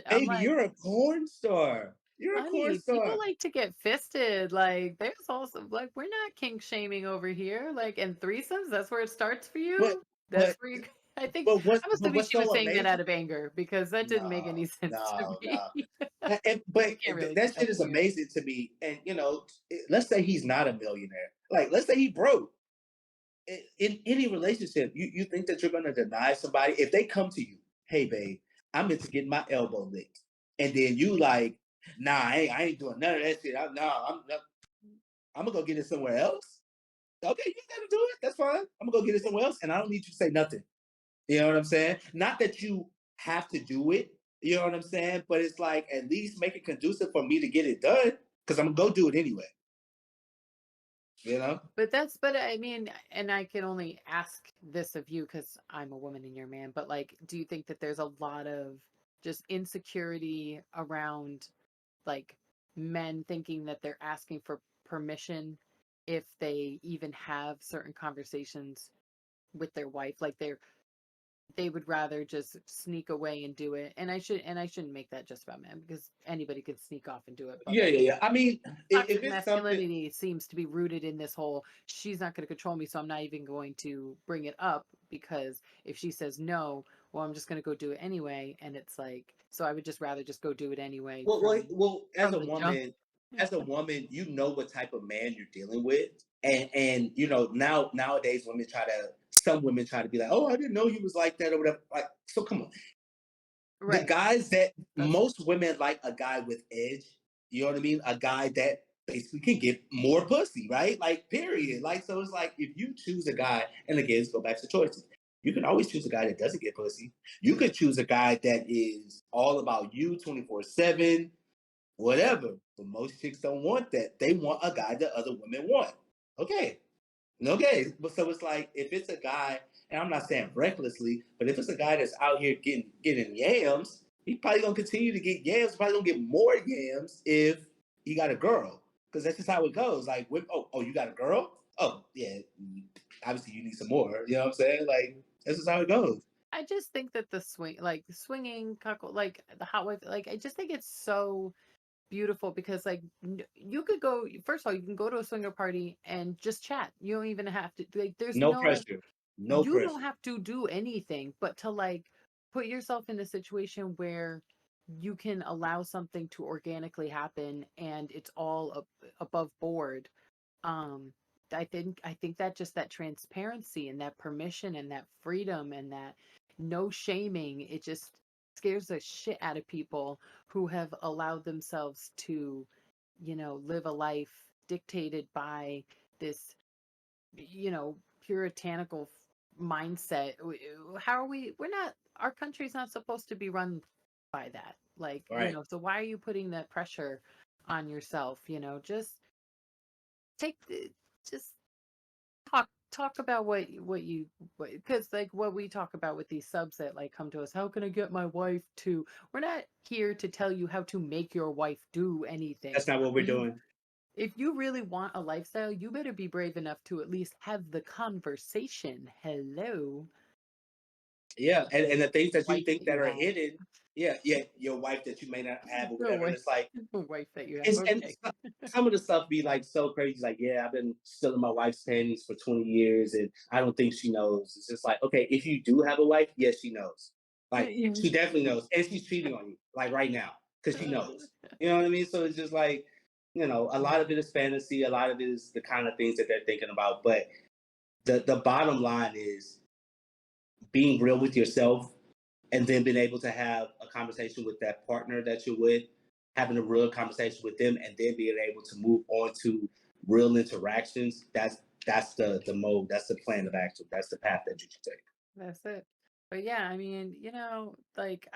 I'm Baby, like, you're a porn star. You're a porn honey, people star. like to get fisted. Like, there's also like we're not kink shaming over here. Like, and threesomes, that's where it starts for But you. That's but where you. I think what's I'm assuming she was so saying that out amazing? of anger because that didn't make any No, sense to no, me. no. But You can't really that take shit that is serious. amazing to me. And let's say he's not a millionaire. Like, let's say he broke. In any relationship, you think that you're gonna deny somebody if they come to you, hey babe, I'm into getting my elbow licked, and then you like, nah, I ain't doing none of that shit. I'm gonna go get it somewhere else. Okay, you gotta do it. That's fine. I'm gonna go get it somewhere else, and I don't need you to say nothing. You know what I'm saying? Not that you have to do it. You know what I'm saying? But it's like at least make it conducive for me to get it done because I'm gonna go do it anyway. You know? But I mean, and I can only ask this of you because I'm a woman and you're a man, but like, do you think that there's a lot of just insecurity around like men thinking that they're asking for permission if they even have certain conversations with their wife? Like they would rather just sneak away and do it. And I shouldn't make that just about men because anybody could sneak off and do it, but Yeah, like yeah, yeah. I mean, if toxic it's something, masculinity seems to be rooted in this whole she's not going to control me so I'm not even going to bring it up because if she says no, well I'm just going to go do it anyway, and it's like so I would just rather just go do it anyway well, from the jump. as a woman, you know what type of man you're dealing with, and nowadays some women try to be like, oh, I didn't know you was like that or whatever. Like, so come on, the Right. guys that That's most women like a guy with edge. You know what I mean? A guy that basically can get more pussy, right? Like, period. mhm. Like, so it's like if you choose a guy, and again, let's go back to choices. You can always choose a guy that doesn't get pussy. You could choose a guy that is all about you 24/7, whatever. But most chicks don't want that. They want a guy that other women want. Okay, okay, but so it's like if it's a guy, and I'm not saying recklessly, but if it's a guy that's out here getting yams, he's probably gonna continue to get yams. Probably gonna get more yams if he got a girl, because that's just how it goes. Like, oh, you got a girl? Oh, yeah. Obviously, you need some more. You know what I'm saying? Like, that's just how it goes. I just think that the swinging cuckold, like the hot wife, like I just think it's so beautiful because like you could go first of all you can go to a swinger party and just chat. You don't even have to like there's No no pressure. No you don't pressure. have to do anything but to like put yourself in a situation where you can allow something to organically happen and it's all above board. um I think that just that transparency and that permission and that freedom and that no shaming, it just scares the shit out of people who have allowed themselves to live a life dictated by this puritanical mindset. How are we? We're not. Our country's not supposed to be run by that. Like, Right. so why are you putting that pressure on yourself? Just take the, just talk about what you, because like what we talk about with these subs that like come to us, how can I get my wife to, we're not here to tell you how to make your wife do anything. That's not what we're doing. If you really want a lifestyle, you better be brave enough to at least have the conversation. Hello. Yeah, and the things that you Wife think that that you are have. hidden, yeah, your wife that you may not have or The whatever, and wife, it's like, the wife that you have. and Okay. some of the stuff be like so crazy, like, yeah, I've been stealing my wife's panties for 20 years, and I don't think she knows. It's just like, okay, if you do have a wife, yes, she knows. Like, Yeah. she definitely knows, and she's cheating on you, like right now, because she knows. You know what I mean? So it's just like, a lot of it is fantasy, a lot of it is the kind of things that they're thinking about, but the bottom line is being real with yourself and then being able to have a conversation with that partner that you're with, having a real conversation with them, and then being able to move on to real interactions. That's the mode. That's the plan of action. That's the path that you should take. That's it. But yeah, I mean, like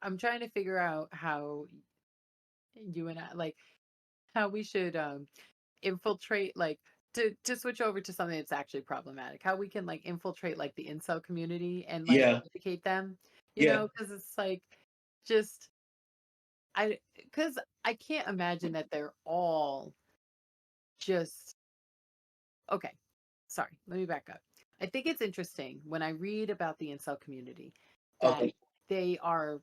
I'm trying to figure out how you and I, like, how we should infiltrate, like, to switch over to something that's actually problematic, how we can like infiltrate like the incel community and like Yeah, educate them, yeah. because it's like, just because I can't imagine that they're all just okay. Sorry, let me back up. I think it's interesting when I read about the incel community that Okay. they are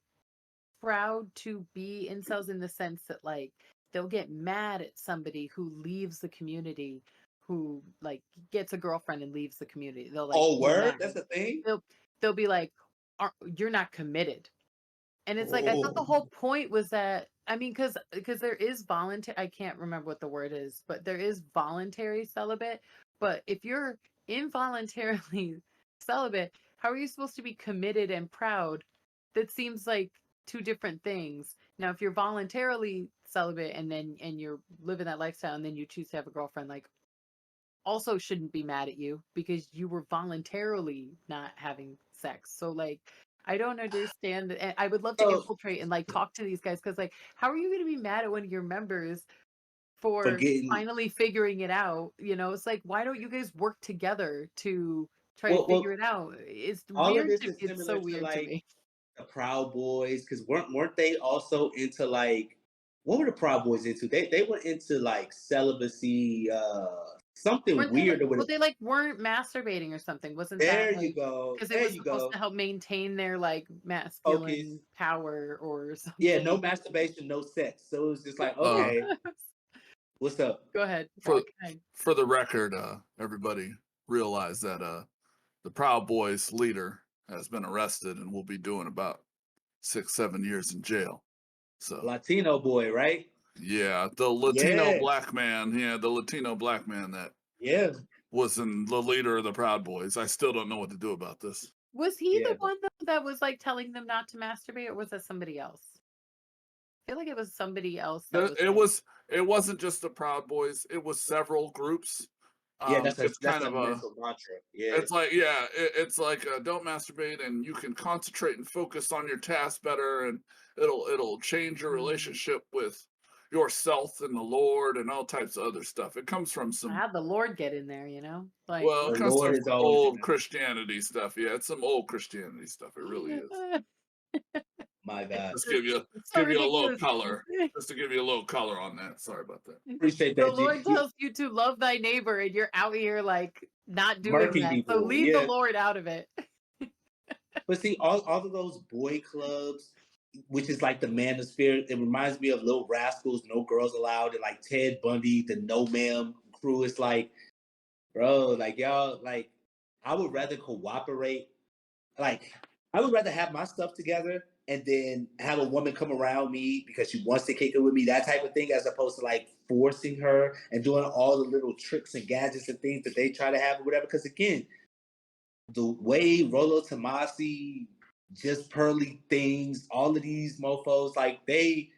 proud to be incels in the sense that like they'll get mad at somebody who leaves the community, who like gets a girlfriend and leaves the community. They'll like Oh, be word. mad. That's the thing. They'll be like, You're not committed." And it's like I thought the Oh, whole point was that, I mean, because there is voluntary, I can't remember what the word is, but there is voluntary celibate. But if you're involuntarily celibate, how are you supposed to be committed and proud? That seems like two different things. Now, if you're voluntarily celibate and you're living that lifestyle and then you choose to have a girlfriend, like, also shouldn't be mad at you because you were voluntarily not having sex. So like I don't understand, and I would love to so infiltrate and like talk to these guys, because like how are you going to be mad at one of your members for forgetting. finally figuring it out? It's like, why don't you guys work together to try to figure Well, it out? It's all of weird this to, is it's so similar to weird to like me. the Proud Boys, because weren't they also into like what were the Proud Boys into? They were into like celibacy, something Weren't they like, weird. Or well, whatever. they like weren't masturbating or something? Wasn't There that you like go. because it There was you supposed go. to help maintain their like Focus. masculine power or Yeah, no something? masturbation, no sex. So it was just like, Uh, okay, what's up? Go ahead, for Rock. Hi. for the record, everybody realize that the Proud Boys leader has been arrested and will be doing about 6, 7 years in jail. So Latino boy, right? yeah, the Latino Yeah, black man, the Latino black man that yeah, was in the leader of the Proud Boys. I still don't know what to do about this. Was he yeah. the one that was like telling them not to masturbate, or was that somebody else? I feel like it was somebody else that was It like, was it wasn't just the Proud Boys. It was several groups. Yeah, It's that's kind a of mental mantra. Yeah. it's like it's like don't masturbate and you can concentrate and focus on your task better, and it'll change your mm, relationship with yourself and the Lord and all types of other stuff. It comes from some how'd the Lord get in there? Like well, The it comes Lord from is some always in old there. Christianity stuff. Yeah, it's some old Christianity stuff. It really is. My God. Just it's so give you a little ridiculous. color. Just to give you a little color on that. Sorry about that. Appreciate The that, Lord G. tells you to love thy neighbor, and you're out here like not doing Murky that. So people. leave the Yeah. Lord out of it. But see, all of those boy clubs, which is like the manosphere, it reminds me of Little Rascals, No Girls Allowed, and like Ted Bundy, the No Ma'am crew. It's like, bro, like y'all, like I would rather cooperate. Like I would rather have my stuff together and then have a woman come around me because she wants to kick it with me, that type of thing, as opposed to like forcing her and doing all the little tricks and gadgets and things that they try to have or whatever. Because again, the way Rolo Tomasi, just pearly things, all of these mofos, like they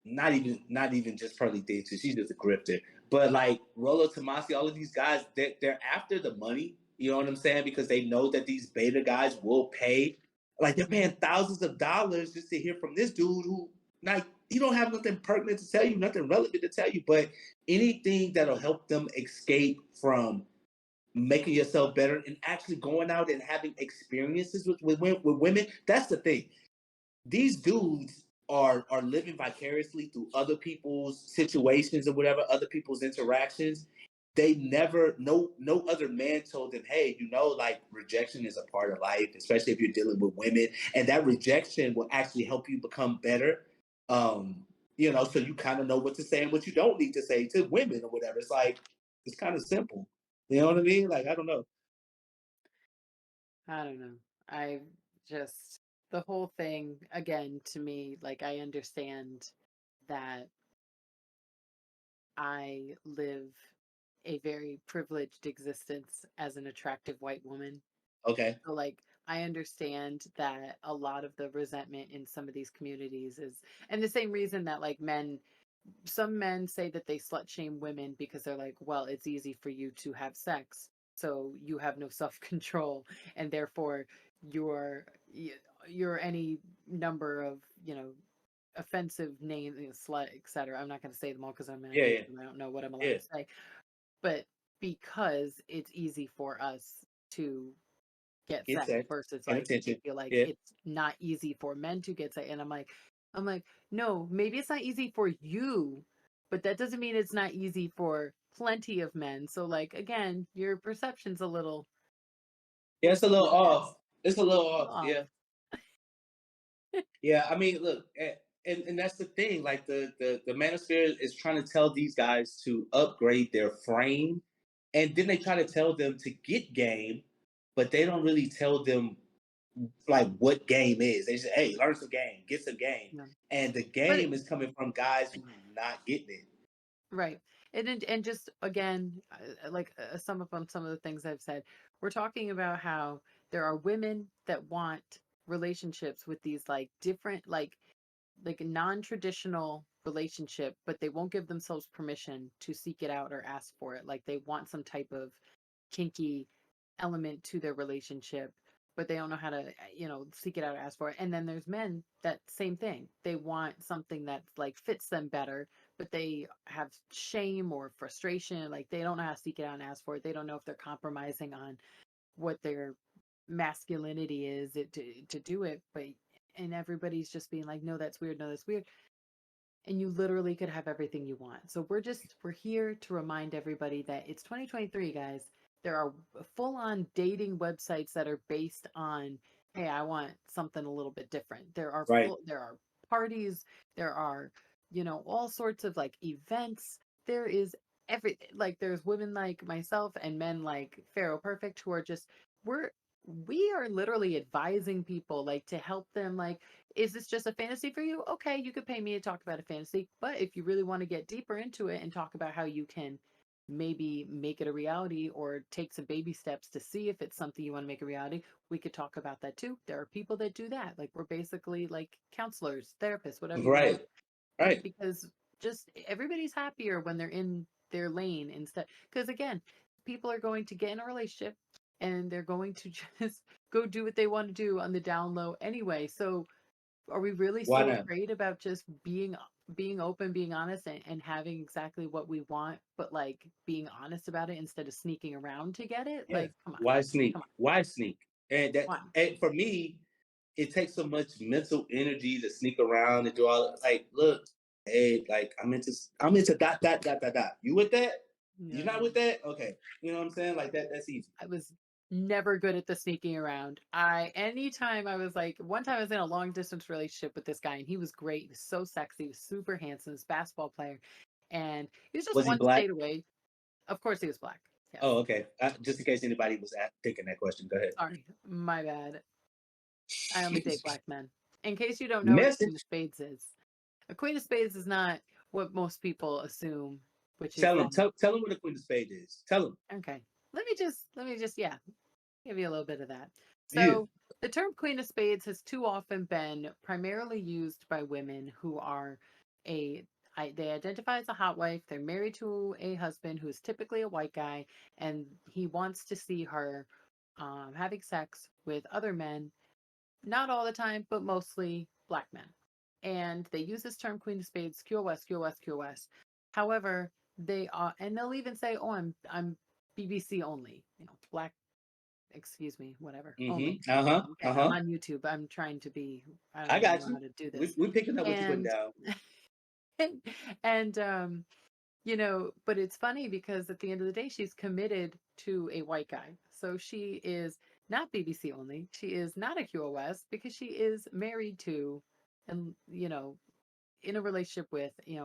not even just pearly things, she's just a grifter. But like Rolo Tomasi, all of these guys, they're after the money, You know what I'm saying? Because they know that these beta guys will pay. Like they're paying thousands of dollars just to hear from this dude who, like, he don't have nothing pertinent to tell you, nothing relevant to tell you, but anything that'll help them escape from making yourself better and actually going out and having experiences with women. That's the thing. These dudes are living vicariously through other people's situations or whatever, other people's interactions. They never, no other man told them, hey, like rejection is a part of life, especially if you're dealing with women, and that rejection will actually help you become better. So you kind of know what to say and what you don't need to say to women or whatever. It's like, it's kind of simple. You know what I mean? Like, I don't know. I don't know. I just, the whole thing, again, to me, like, I understand that I live a very privileged existence as an attractive white woman. Okay. So, like, I understand that a lot of the resentment in some of these communities is, and the same reason that, like, some men say that they slut shame women because they're like, well, it's easy for you to have sex, so you have no self control, and therefore you're you're any number of offensive names, slut, etc. I'm not going to say them all because I'm going to Yeah, age yeah, them. I don't know what I'm allowed yeah. to say, but because it's easy for us to get Get sex sex versus and like they attention. feel like Yeah. it's not easy for men to get sex, and I'm like, no, maybe it's not easy for you, but that doesn't mean it's not easy for plenty of men. So, like, again, your perception's a little Yeah, it's a little BS. off. It's a little off. Off. Yeah. Yeah. I mean, look, and that's the thing. Like the manosphere is trying to tell these guys to upgrade their frame, and then they try to tell them to get game, but they don't really tell them like what game is. They say, hey, learn some game, get some game, No. and the But game is coming from guys who not getting it. right. And just again, like, sum up on some of the things I've said. We're talking about how there are women that want relationships with these like different, like non-traditional relationship, but they won't give themselves permission to seek it out or ask for it. Like, they want some type of kinky element to their relationship, but they don't know how to, seek it out or ask for it. And then there's men that same thing. They want something that like fits them better, but they have shame or frustration. Like, they don't know how to seek it out and ask for it. They don't know if they're compromising on what their masculinity is to do it. But and everybody's just being like, no, that's weird, no, that's weird, and you literally could have everything you want. So we're here to remind everybody that it's 2023, guys. There are full-on dating websites that are based on, hey, I want something a little bit different. Right. There are parties, there are, all sorts of like events. There is everything. Like, there's women like myself and men like Pharaoh Perfect who are just, we're we are literally advising people, like, to help them, like, is this just a fantasy for you? Okay, you could pay me to talk about a fantasy. But if you really want to get deeper into it and talk about how you can maybe make it a reality or take some baby steps to see if it's something you want to make a reality, we could talk about that too. There are people that do that. Like, we're basically like counselors, therapists, whatever you want. Right. Right. Because just everybody's happier when they're in their lane instead. Because again, people are going to get in a relationship and they're going to just go do what they want to do on the down low anyway. So are we really Why so not? afraid about just being open, being honest, and having exactly what we want, but like being honest about it instead of sneaking around to get it? Yeah. Like, come on, Why sneak? come on, Why sneak? And that, why? and for me, it takes so much mental energy to sneak around and do all. Like, look, hey, like I'm into dot. You with that? You not No, with that? Okay. You know what I'm saying? Like that. That's easy. I was never good at the sneaking around. Anytime I was like, one time I was in a long distance relationship with this guy, and he was great. He was so sexy, he was super handsome, this basketball player, and he was just Was he one black? state away. Of course, he was black. Yes. Oh, okay. Just in case anybody was thinking that question, go ahead. Sorry, my bad. I only date black men. In case you don't know what a queen of Message. spades is, a queen of spades is not what most people assume, which is Tell that, him. Tell him what a queen of spades is. Tell him. okay. Let me just yeah, give you a little bit of that. Yeah. So the term queen of spades has too often been primarily used by women who are a they identify as a hot wife. They're married to a husband who is typically a white guy, and he wants to see her having sex with other men, not all the time, but mostly black men. And they use this term Queen of Spades, QoS, QoS, QoS. However, they are, and they'll even say, "Oh, I'm BBC only, black, excuse me, whatever, only." Uh huh. Uh I'm huh. on YouTube. I'm trying to be. I don't I even got know how you. to do We this. we picking up what you putting And down. and but it's funny because at the end of the day, she's committed to a white guy. So she is not BBC only. She is not a QoS because she is married to, and in a relationship with a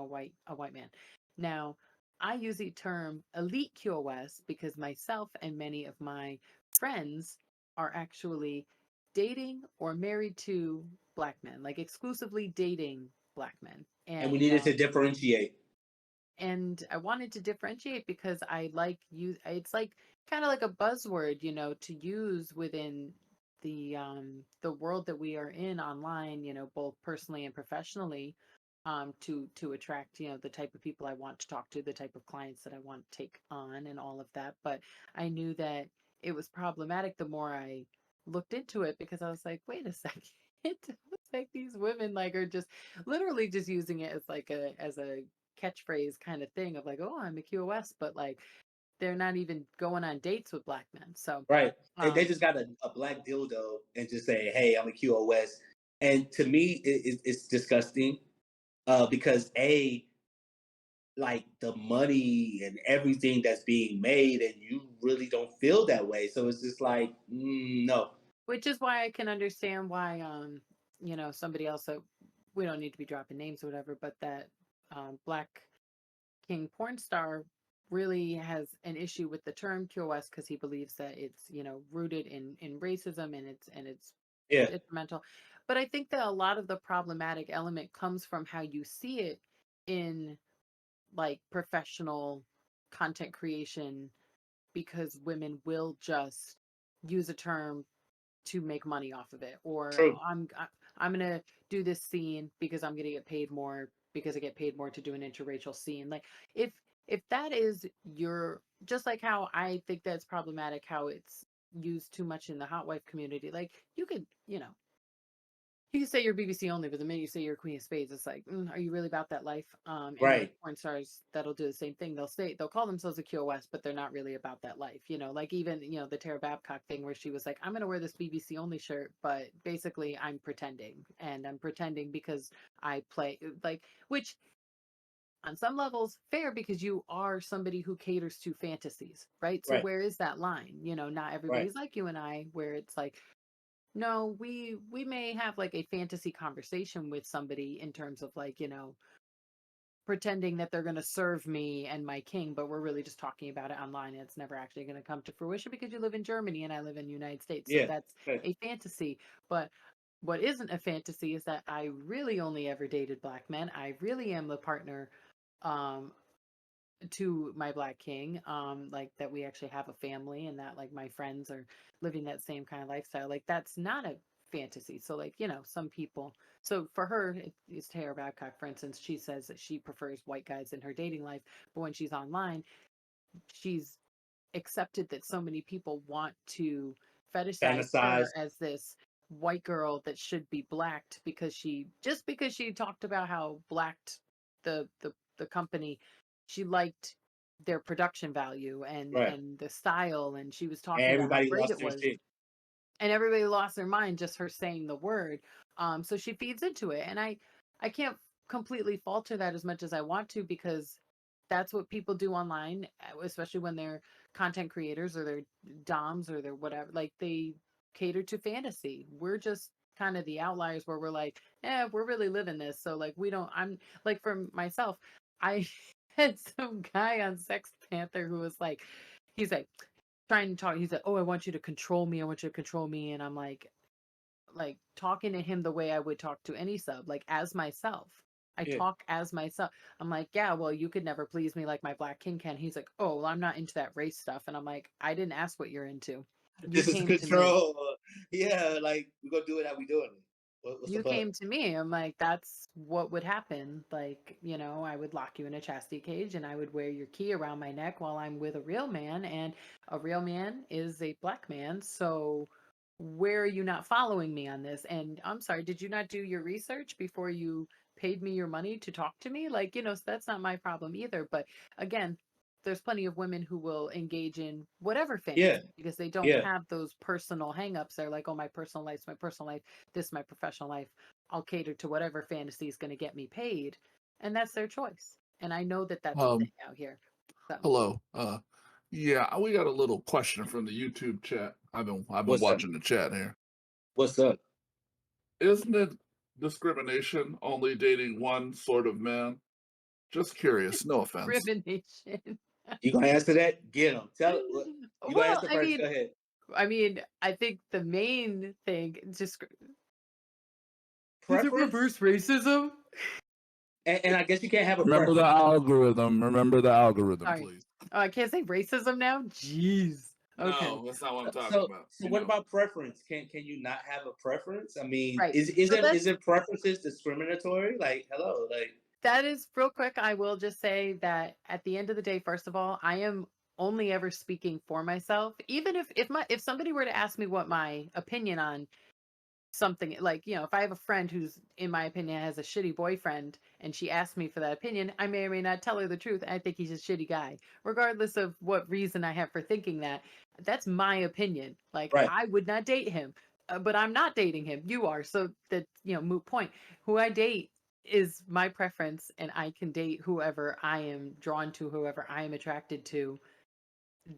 white man. Now, I use the term elite QoS because myself and many of my friends are actually dating or married to black men, like exclusively dating black men. And we needed to And differentiate. I wanted to differentiate because I like you. It's like kind of like a buzzword, to use within the world that we are in online, both personally and professionally, to attract, the type of people I want to talk to, the type of clients that I want to take on and all of that. But I knew that it was problematic the more I looked into it because I was like, wait a second. It's like these women like are just literally just using it as like a catchphrase kind of thing of like, oh, I'm a QoS, but like they're not even going on dates with black men. So, Right. They um, just got a black dildo and just say, "Hey, I'm a QoS." And to me, it's disgusting because like the money and everything that's being made, and you really don't feel that way. So it's just like, no. which is why I can understand why, somebody else that we don't need to be dropping names or whatever, but that black king porn star really has an issue with the term QoS because he believes that it's rooted in racism and it's Yeah. detrimental. But I think that a lot of the problematic element comes from how you see it in like professional content creation because women will just use a term to make money off of it, or True. I'm gonna do this scene because I'm gonna get paid more because I get paid more to do an interracial scene. Like if that is your, just like how I think that's problematic how it's used too much in the hot wife community. Like you could you can say you're BBC only, but the minute you say you're Queen of Spades, it's like, are you really about that life? And there's Right. porn stars that'll do the same thing. They'll call themselves a QoS, but they're not really about that life. Like even the Tara Babcock thing where she was like, I'm gonna wear this BBC only shirt, but basically I'm pretending, and I'm pretending because I play like, which on some levels fair because you are somebody who caters to fantasies, right? So Right. where is that line? Not Right. everybody's like you and I, where it's like, no, we may have like a fantasy conversation with somebody in terms of like, pretending that they're going to serve me and my king, but we're really just talking about it online. And it's never actually going to come to fruition because you live in Germany and I live in the United States. So Yeah. that's Right. a fantasy. But what isn't a fantasy is that I really only ever dated black men. I really am the partner um to my black king, like that we actually have a family and that like my friends are living that same kind of lifestyle. Like that's not a fantasy. So like, some people, so for her it's Tara Babcock, for instance, she says that she prefers white guys in her dating life, but when she's online, she's accepted that so many people want to fetishize her Fantasize. as this white girl that should be blacked because she talked about how blacked the company, she liked their production value and Right. the style, and she was And talking about how everybody great lost it their was, shit. and everybody lost their mind just her saying the word. So she feeds into it, and I can't completely falter that as much as I want to because that's what people do online, especially when they're content creators or they're doms or they're whatever. Like they cater to fantasy. We're just kind of the outliers where we're like, we're really living this. So like we don't. I'm like for myself, I had some guy on Sex Panther who was like, he's like trying to talk. He's like, oh, I want you to control me. I want you to control me. And I'm like talking to him the way I would talk to any sub, like as myself. I Yeah. talk as myself. I'm like, yeah, well, you could never please me like my black king can. He's like, oh, well, I'm not into that race stuff. And I'm like, I didn't ask what you're into. You This is came to me. control. Yeah, like we're gonna do it how we doing it. What's the You but? came to me. I'm like, that's what would happen. Like, I would lock you in a chastity cage and I would wear your key around my neck while I'm with a real man. And a real man is a black man. So where are you not following me on this? And I'm sorry, did you not do your research before you paid me your money to talk to me? Like, so that's not my problem either. But again, there's plenty of women who will engage in whatever Yeah, fantasy because they don't yeah. have those personal hangups. They're like, oh, my personal life's my personal life. This is my professional life. I'll cater to whatever fantasy is going to get me paid. And that's their choice. And I know that that's a thing Um, out here. So hello. Yeah, we got a little question from the YouTube chat. I've been What's up? watching the chat here. What's up? Isn't it discrimination only dating one sort of man? Just curious. No offense. discrimination. You gonna answer that? Get him. Tell what you gonna Well, answer first. Go ahead. I think the main thing just is it Preference, reverse racism? and I guess you can't have a Remember the preference. algorithm. Remember the algorithm, Sorry. please. Oh, I can't say racism now? Jeez. Okay. No, that's not what I'm talking So, about. so what about preference? Can you not have a preference? I mean, Right. is So it that's is it preferences discriminatory? Like, hello, like that is real quick. I will just say that at the end of the day, first of all, I am only ever speaking for myself. Even if somebody were to ask me what my opinion on something, like, if I have a friend who's, in my opinion, has a shitty boyfriend and she asked me for that opinion, I may or may not tell her the truth. I think he's a shitty guy, regardless of what reason I have for thinking that. That's my opinion. Like, right. I would not date him, but I'm not dating him. You are. So that, moot point. Who I date is my preference, and I can date whoever I am drawn to, whoever I am attracted to.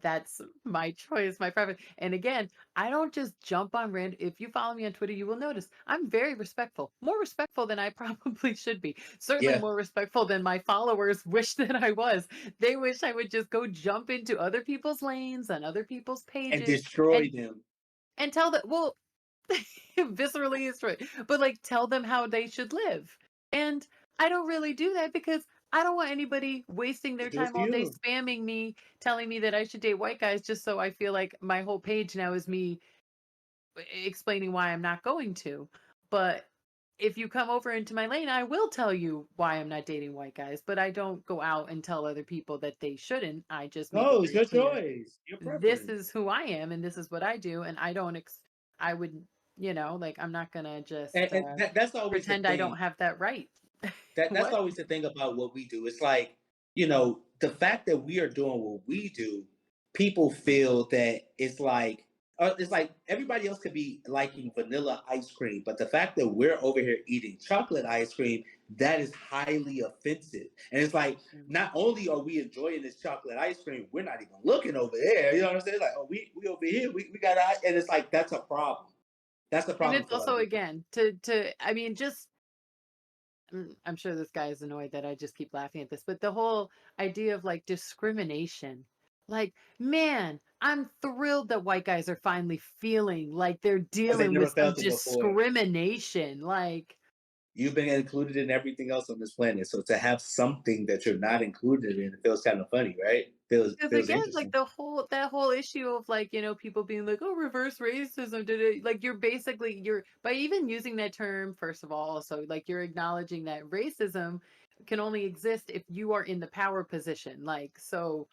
That's my choice, my preference. And again, I don't just jump on random. If you follow me on Twitter, you will notice I'm very respectful, more respectful than I probably should be. Certainly Yeah, more respectful than my followers wish that I was. They wish I would just go jump into other people's lanes on other people's and pages destroy and them. tell them, well, viscerally is right, but like tell them how they should live. And I don't really do that because I don't want anybody wasting their Just do it time for all day you. spamming me, telling me that I should date white guys just so I feel like my whole page now is me explaining why I'm not going to. But if you come over into my lane, I will tell you why I'm not dating white guys, but I don't go out and tell other people that they shouldn't. I just make it No, it's very your clear choice, your this preference. is who I am and this is what I do, and I don't I would, like, I'm not gonna just And that's always the pretend I don't thing. have that right. That's What? always the thing about what we do. It's like, the fact that we are doing what we do, people feel that it's like everybody else could be liking vanilla ice cream, but the fact that we're over here eating chocolate ice cream, that is highly offensive. And it's like, Mm. not only are we enjoying this chocolate ice cream, we're not even looking over there. You know what I'm saying? Like, oh, we over here, we got, and it's like that's a problem. That's the And problem it's with a lot of also, people. again, I mean, just I'm sure this guy is annoyed that I just keep laughing at this, but the whole idea of like discrimination, like, man, I'm thrilled that white guys are finally feeling like they're Because they dealing never with some felt it before. discrimination. Like, You've been included in everything else on this planet. So to have something that you're not included in, it feels kind of funny, right? because Feels again, like interesting. that whole issue of like, people being like, oh, reverse racism, did it, like, you're by even using that term, first of all, also like you're acknowledging that racism can only exist if you are in the power position. Like, so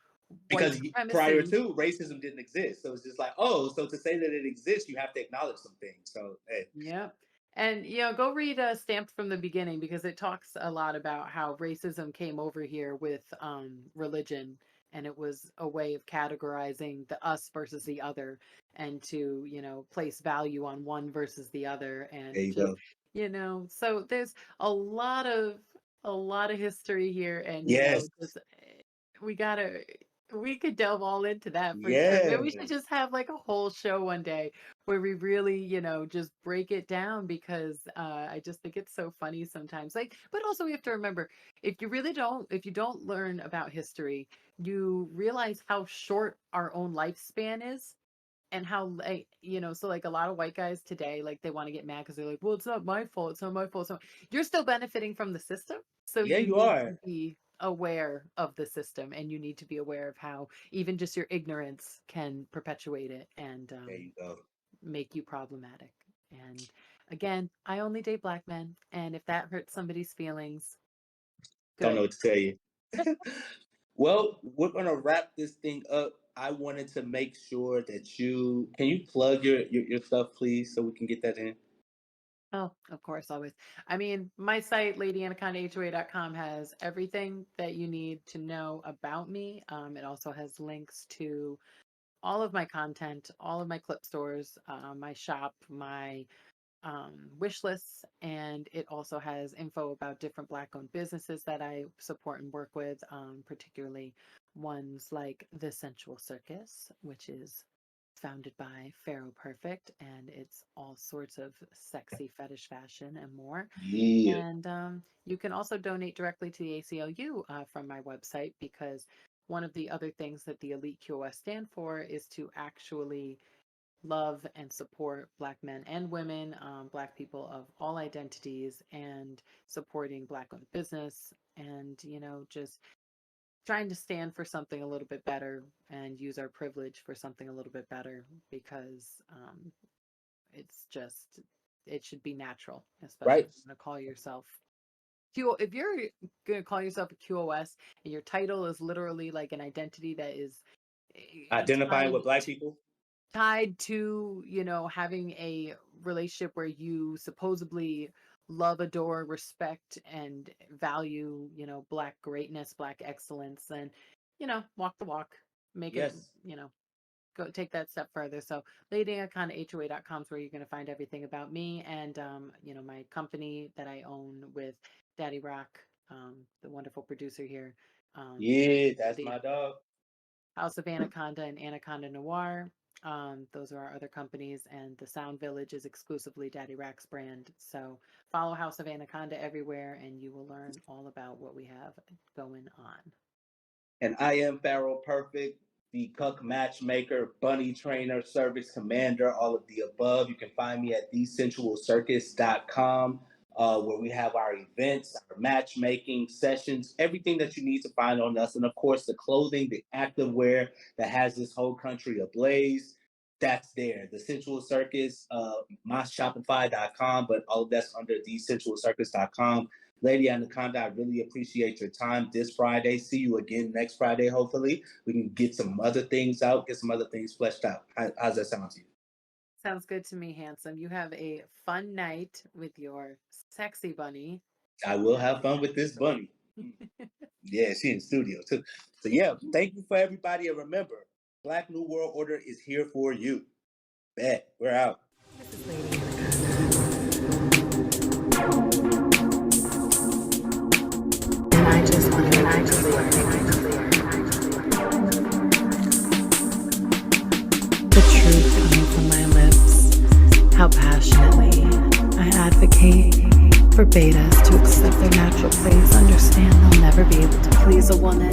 white Because prior supremacy. to racism didn't exist. So it's just like, oh, so to say that it exists, you have to acknowledge some things. So hey, Yeah. And go read Stamped from the Beginning because it talks a lot about how racism came over here with religion, and it was a way of categorizing the us versus the other, and to, place value on one versus the other, there and you just, go. so there's a lot of history here, and Yes. just we gotta we could delve all into that for sure. Maybe Yeah. we should just have like a whole show one day where we really, just break it down because I just think it's so funny sometimes. Like, but also we have to remember, if you don't learn about history, you realize how short our own lifespan is, and how, like, so like a lot of white guys today, like, they want to get mad because they're like, well, it's not my fault, it's not my fault. So you're still benefiting from the system, so Yeah, you you need are. to be aware of the system, and you need to be aware of how even just your ignorance can perpetuate it and There you go. make you problematic. And again, I only date black men, and if that hurts somebody's feelings, Don't know good. what to tell you. Well, we're gonna wrap this thing up. I wanted to make sure that you plug your stuff, please, so we can get that in. Oh, of course, always. I mean, my site, ladyanacondahoa.com, has everything that you need to know about me. It also has links to all of my content, all of my clip stores, my shop, my wish lists, and it also has info about different Black-owned businesses that I support and work with, particularly ones like the Sensual Circus, which is founded by Pharaoh Perfect, and it's all sorts of sexy fetish fashion and more. Yeah. And you can also donate directly to the ACLU from my website, because one of the other things that the Elite QoS stand for is to actually love and support Black men and women, Black people of all identities, and supporting Black-owned business, and, just trying to stand for something a little bit better and use our privilege for something a little bit better, because it's just, it should be natural, especially Right. if you're going to call yourself if you're going to call yourself a QoS and your title is literally like an identity that is Identifying tied with black people. to, having a relationship where you supposedly love, adore, respect, and value, Black greatness, Black excellence, then, walk the walk, make it, Yes. go take that step further. So ladyanacondahoa.com is where you're going to find everything about me, and, my company that I own with Daddy Rock, the wonderful producer here. Yeah, that's The my dog. House of Anaconda and Anaconda Noir. Those are our other companies, and the Sound Village is exclusively Daddy Rack's brand. So follow House of Anaconda everywhere, and you will learn all about what we have going on. And I am Pharaoh Perfect, the cuck matchmaker, bunny trainer, service commander, all of the above. You can find me at thesensualcircus.com, where we have our events, our matchmaking sessions, everything that you need to find on us. And of course, the clothing, the activewear that has this whole country ablaze. That's there. The Sensual Circus, myshopify.com, but all of that's under thesensualcircus.com. Lady Anaconda, I really appreciate your time this Friday. See you again next Friday, hopefully. We can get some other things out, get some other things fleshed out. How's that sound to you? Sounds good to me, handsome. You have a fun night with your sexy bunny. I will have fun with this bunny. Yeah, she's in the studio too. So yeah, thank you for everybody. And remember, Black New World Order is here for you. Bet. We're out. This is Lady Anaconda. And I just want to make it clear. The truth coming from my lips, how passionately I advocate for betas to accept their natural place, understand they'll never be able to please a woman,